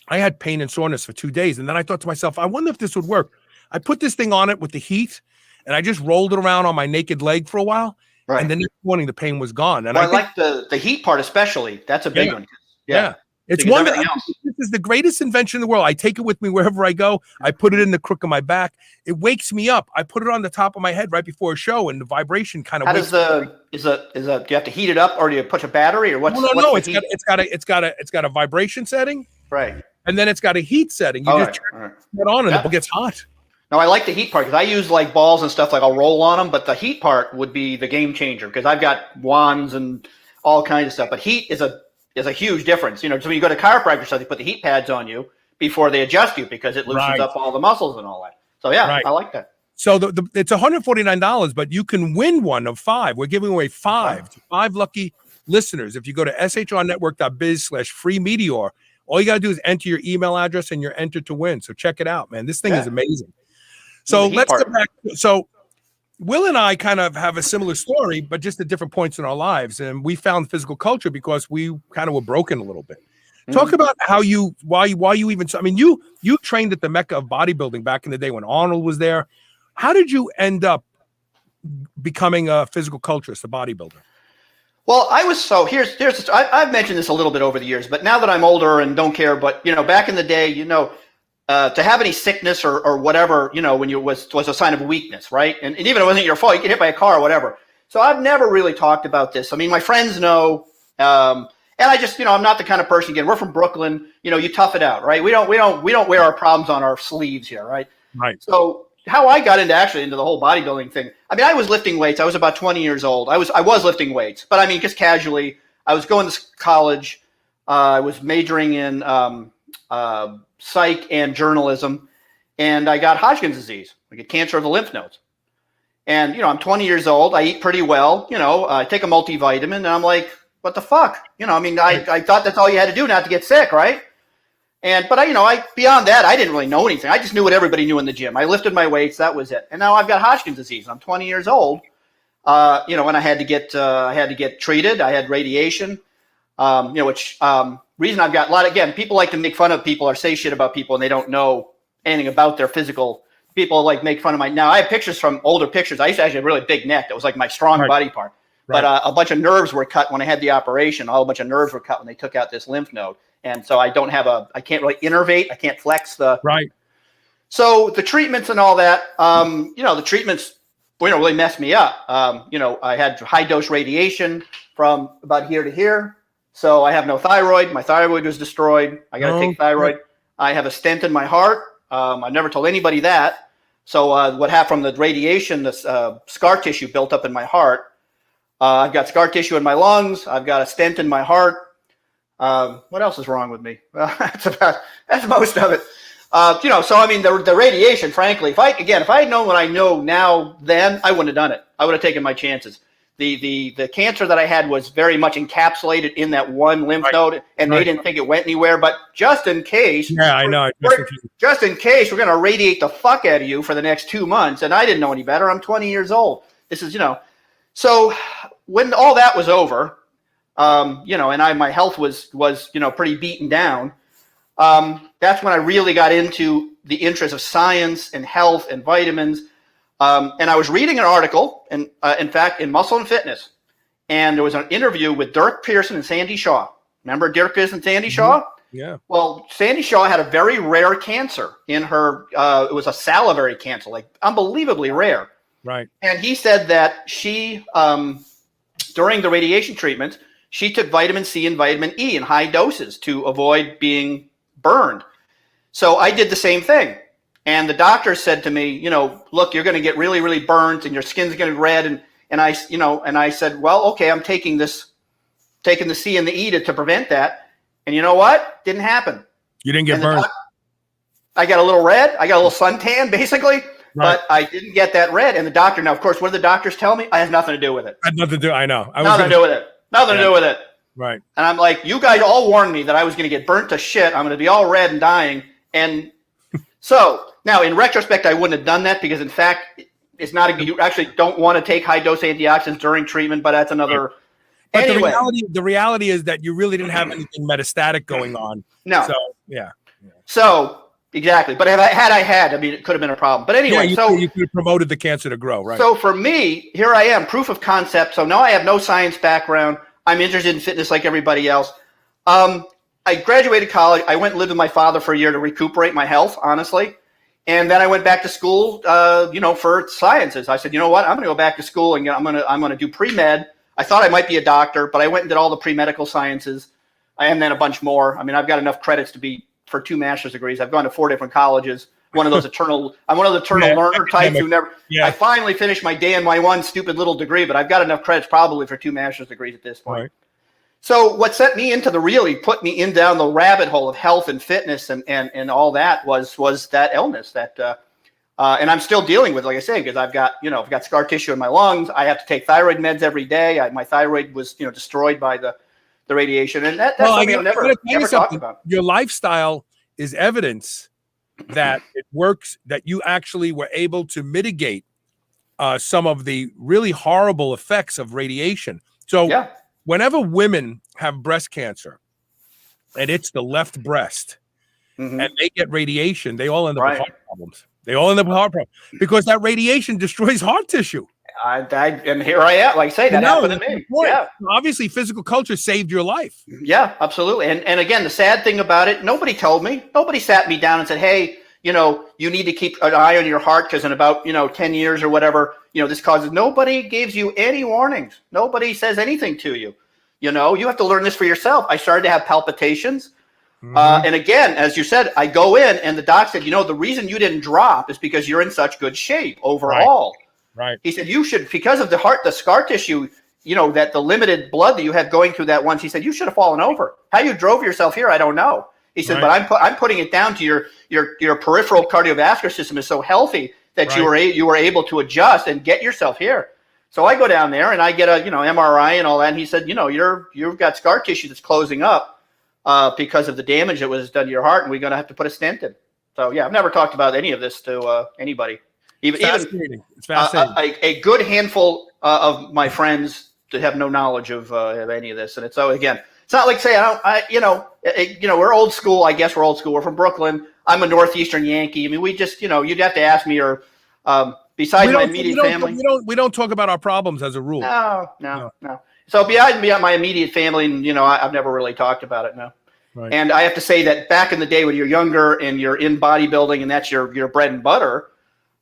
I had pain and soreness for 2 days, and then I thought to myself, I wonder if this would work. I put this thing on it with the heat, and I just rolled it around on my naked leg for a while, and then next morning the pain was gone. And I like the heat part especially. That's a big one. Yeah. It's one that this is the greatest invention in the world. I take it with me wherever I go. I put it in the crook of my back. It wakes me up. I put it on the top of my head right before a show, and the vibration kind of. How does do you have to heat it up, or do you push a battery, or what's? No. It's got a vibration setting, right, and then it's got a heat setting. You just turn it on, and it gets hot. No, I like the heat part because I use like balls and stuff. Like I'll roll on them, but the heat part would be the game changer because I've got wands and all kinds of stuff. But heat is a huge difference. So when you go to chiropractor stuff, they put the heat pads on you before they adjust you because it loosens up all the muscles and all that. So I like that. So it's $149, but you can win one of 5. We're giving away 5 to 5 lucky listeners. If you go to shrnetwork.biz/free meteor, all you got to do is enter your email address and you're entered to win. So check it out, man. This thing is amazing. So let's get back. So Will and I kind of have a similar story, but just at different points in our lives. And we found physical culture because we kind of were broken a little bit. Talk about why you even, I mean, you trained at the Mecca of bodybuilding back in the day when Arnold was there. How did you end up becoming a physical culturist, a bodybuilder? Well, I've mentioned this a little bit over the years, but now that I'm older and don't care, but back in the day, to have any sickness or whatever, when you was a sign of weakness, right? And even if it wasn't your fault, you get hit by a car or whatever. So I've never really talked about this. I mean, my friends know, and I just, I'm not the kind of person. Again, we're from Brooklyn. You tough it out, right? We don't wear our problems on our sleeves here, right? Right. So how I got into the whole bodybuilding thing. I mean, I was lifting weights. I was about 20 years old. I was lifting weights, but I mean, just casually. I was going to college. I was majoring in psych and journalism, and I got Hodgkin's disease. I get cancer of the lymph nodes. And, I'm 20 years old. I eat pretty well. I take a multivitamin, and I'm like, what the fuck? I thought that's all you had to do not to get sick, right? But beyond that, I didn't really know anything. I just knew what everybody knew in the gym. I lifted my weights. That was it. And now I've got Hodgkin's disease. I'm 20 years old. And I had to get treated. I had radiation. Reason I've got people like to make fun of people or say shit about people and they don't know anything about their physical. People like make fun of now I have pictures from older pictures. I used to actually have a really big neck. That was like my strong body part. Right. But a bunch of nerves were cut when I had the operation. A bunch of nerves were cut when they took out this lymph node. And so I can't really innervate. I can't flex right. So the treatments and all that, the treatments, really messed me up. I had high dose radiation from about here to here. So I have no thyroid. My thyroid was destroyed. I got to take thyroid. I have a stent in my heart. I never told anybody that. So what happened from the radiation, this scar tissue built up in my heart. I've got scar tissue in my lungs. I've got a stent in my heart. What else is wrong with me? Well, that's most of it. So I mean, the radiation, frankly, if I had known what I know now, then I wouldn't have done it. I would have taken my chances. The cancer that I had was very much encapsulated in that one lymph node, and they didn't think it went anywhere. But just in case, I know. Just in case, we're going to radiate the fuck out of you for the next 2 months, and I didn't know any better. I'm 20 years old. This is, So when all that was over, and my health was pretty beaten down. That's when I really got into the interest of science and health and vitamins. And I was reading an article, in fact, in Muscle and Fitness, and there was an interview with Dirk Pearson and Sandy Shaw. Remember Dirk Pearson and Sandy Shaw? Yeah. Well, Sandy Shaw had a very rare cancer in her. It was a salivary cancer, like unbelievably rare. Right. And he said that she, during the radiation treatment, she took vitamin C and vitamin E in high doses to avoid being burned. So I did the same thing. And the doctor said to me, look, you're going to get really, really burnt and your skin's going to be red. And I said, well, okay, I'm taking this taking the C and the E to prevent that. And you know what? Didn't happen. You didn't get burned. I got a little red. I got a little suntan, basically. Right. But I didn't get that red. And the doctor, now, of course, what do the doctors tell me? I have nothing to do with it. Had nothing to do. I know. Nothing to do with it. Nothing to do with it. Right. And I'm like, you guys all warned me that I was going to get burnt to shit. I'm going to be all red and dying. And so now, in retrospect, I wouldn't have done that because, in fact, it's not you actually don't want to take high dose antioxidants during treatment. But that's another. But anyway, the reality is that you really didn't have anything metastatic going on. No. So yeah. So. Exactly. But I mean, it could have been a problem. But anyway, you could have promoted the cancer to grow, right? So for me, here I am, proof of concept. So now I have no science background. I'm interested in fitness like everybody else. I graduated college. I went and lived with my father for a year to recuperate my health, honestly. And then I went back to school, for sciences. I said, you know what? I'm going to go back to school and I'm going to do pre-med. I thought I might be a doctor, but I went and did all the pre-medical sciences and then a bunch more. I mean, I've got enough credits to be for 2 master's degrees. I've gone to 4 different colleges. I'm one of those eternal learner types who never. I finally finished my day in my one stupid little degree, but I've got enough credits probably for 2 master's degrees at this point. Right. So what sent me into put me in down the rabbit hole of health and fitness and all that was that illness that and I'm still dealing with, like I say, because I've got scar tissue in my lungs. I have to take thyroid meds every day. My thyroid was destroyed by the radiation, and that's something I've never talked about. Your lifestyle is evidence that it works, that you actually were able to mitigate some of the really horrible effects of radiation. So whenever women have breast cancer and it's the left breast and they get radiation, they all end up with heart problems. They all end up with heart problems because that radiation destroys heart tissue. And here I am. Like I say, that happened to me. Yeah. Obviously, physical culture saved your life. Yeah, absolutely. And again, the sad thing about it, nobody told me. Nobody sat me down and said, hey, you need to keep an eye on your heart because in about 10 years or whatever, this causes. Nobody gives you any warnings. Nobody says anything to you. You have to learn this for yourself. I started to have palpitations. And again, as you said, I go in and the doc said, the reason you didn't drop is because you're in such good shape overall. Right. He said, you should, because of the scar tissue, that the limited blood that you had going through that once, he said, you should have fallen over. How you drove yourself here, I don't know. He said, but I'm putting it down to your peripheral cardiovascular system is so healthy that you were able to adjust and get yourself here. So I go down there and I get a, MRI and all that. And he said, you've got scar tissue that's closing up because of the damage that was done to your heart. And we're going to have to put a stent in. So yeah, I've never talked about any of this to anybody. It's fascinating. A good handful of my friends that have no knowledge of any of this, and it's again, it's not like say we're old school. I guess we're old school. We're from Brooklyn. I'm a Northeastern Yankee. I mean, we just you'd have to ask me or besides my immediate family. We don't talk about our problems as a rule. No. So beyond my immediate family, and I've never really talked about it. No. Right. And I have to say that back in the day when you're younger and you're in bodybuilding and that's your bread and butter.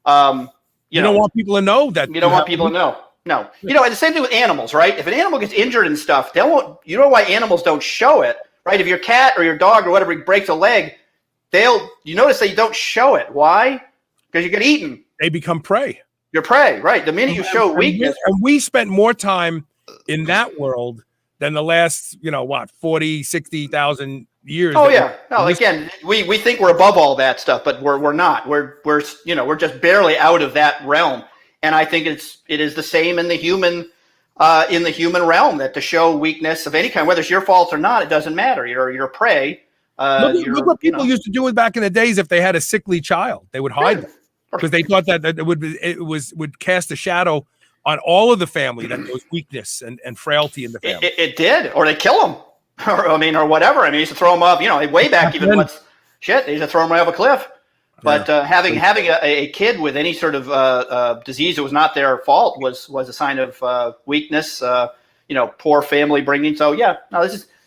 You don't want people to know that. You don't want people to know. No. And the same thing with animals, right? If an animal gets injured and stuff, they won't. You know why animals don't show it, right? If your cat or your dog or whatever breaks a leg, you notice that you don't show it. Why? Because you get eaten. They become prey. You're prey, right? The minute you show weakness. And we spent more time in that world than the last, 40, 60,000 years. Oh yeah. No, again, we think we're above all that stuff, but we're not. We're just barely out of that realm. And I think it is the same in the human realm, that to show weakness of any kind, whether it's your fault or not, it doesn't matter. You're prey. Look what people used to do back in the days. If they had a sickly child, they would hide them because they thought that it would cast a shadow on all of the family, that there was weakness and frailty in the family. It did, or they kill them. Or whatever. They used to throw them up, way back even they used to throw them right off a cliff. But having a kid with any sort of disease that was not their fault was a sign of weakness, poor family bringing. So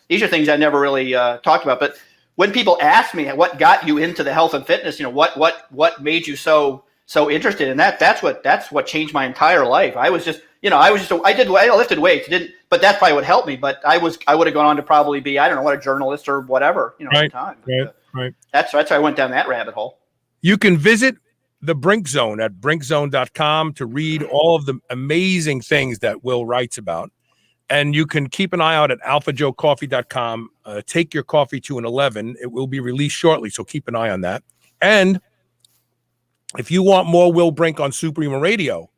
these are things I never really talked about. But when people ask me what got you into the health and fitness, what made you so interested in that, that's what changed my entire life. I lifted weights, but that probably would help me. But I would have gone on to probably be, I don't know, a journalist or whatever, at the time. Right. That's why I went down that rabbit hole. You can visit the Brink Zone at brinkzone.com to read all of the amazing things that Will writes about. And you can keep an eye out at alphajoecoffee.com. Take your coffee to an 11. It will be released shortly, so keep an eye on that. And if you want more Will Brink on Superhuman Radio,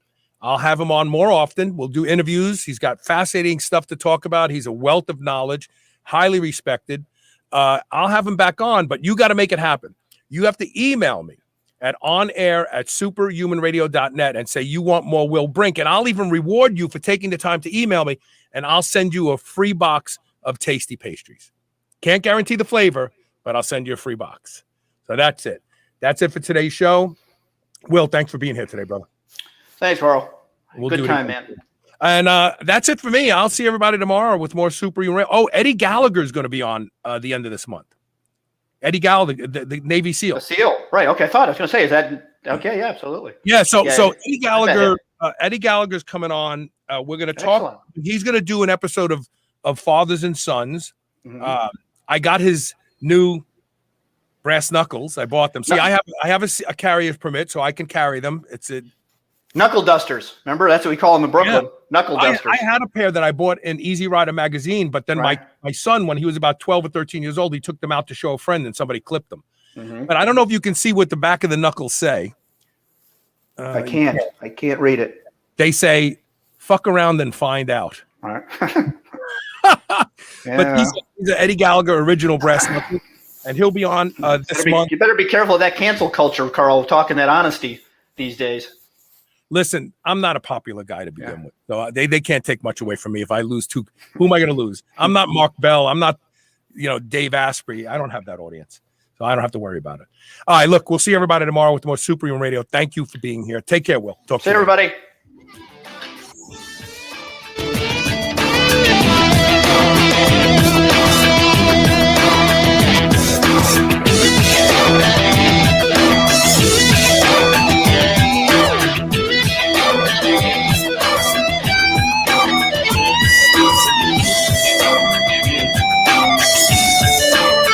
I'll have him on more often. We'll do interviews. He's got fascinating stuff to talk about. He's a wealth of knowledge, highly respected. I'll have him back on, but you got to make it happen. You have to email me at onair@superhumanradio.net and say you want more Will Brink, and I'll even reward you for taking the time to email me, and I'll send you a free box of tasty pastries. Can't guarantee the flavor, but I'll send you a free box. So that's it. That's it for today's show. Will, thanks for being here today, brother. Thanks, Carl. We'll Good time, man. And that's it for me. I'll see everybody tomorrow with more Superhuman Radio. Oh, Eddie Gallagher is going to be on the end of this month. Eddie Gallagher, the Navy SEAL. The SEAL, right? Okay, I was going to say, is that okay? Yeah, absolutely. Yeah. So Eddie Gallagher, Eddie Gallagher's coming on. We're going to talk. Excellent. He's going to do an episode of Fathers and Sons. Mhm. I got his new brass knuckles. I bought them. See, I have a carrier's permit, so I can carry them. It's a Knuckle dusters. Remember, that's what we call them in Brooklyn. Yeah. Knuckle dusters. I had a pair that I bought in Easy Rider magazine, but then Right. my son, when he was about 12 or 13 years old, he took them out to show a friend and somebody clipped them. Mhm. But I don't know if you can see what the back of the knuckles say. I can't read it. They say, fuck around and find out. All right. But he's an Eddie Gallagher original brass knuckle, and he'll be on this month. You better be careful of that cancel culture, Carl, talking that honesty these days. Listen, I'm not a popular guy to begin with. So they can't take much away from me. If I lose two, who am I going to lose? I'm not Mark Bell. I'm not, Dave Asprey. I don't have that audience. So I don't have to worry about it. All right, look, we'll see everybody tomorrow with more Superhuman Radio. Thank you for being here. Take care, Will. Talk to you later. Everybody.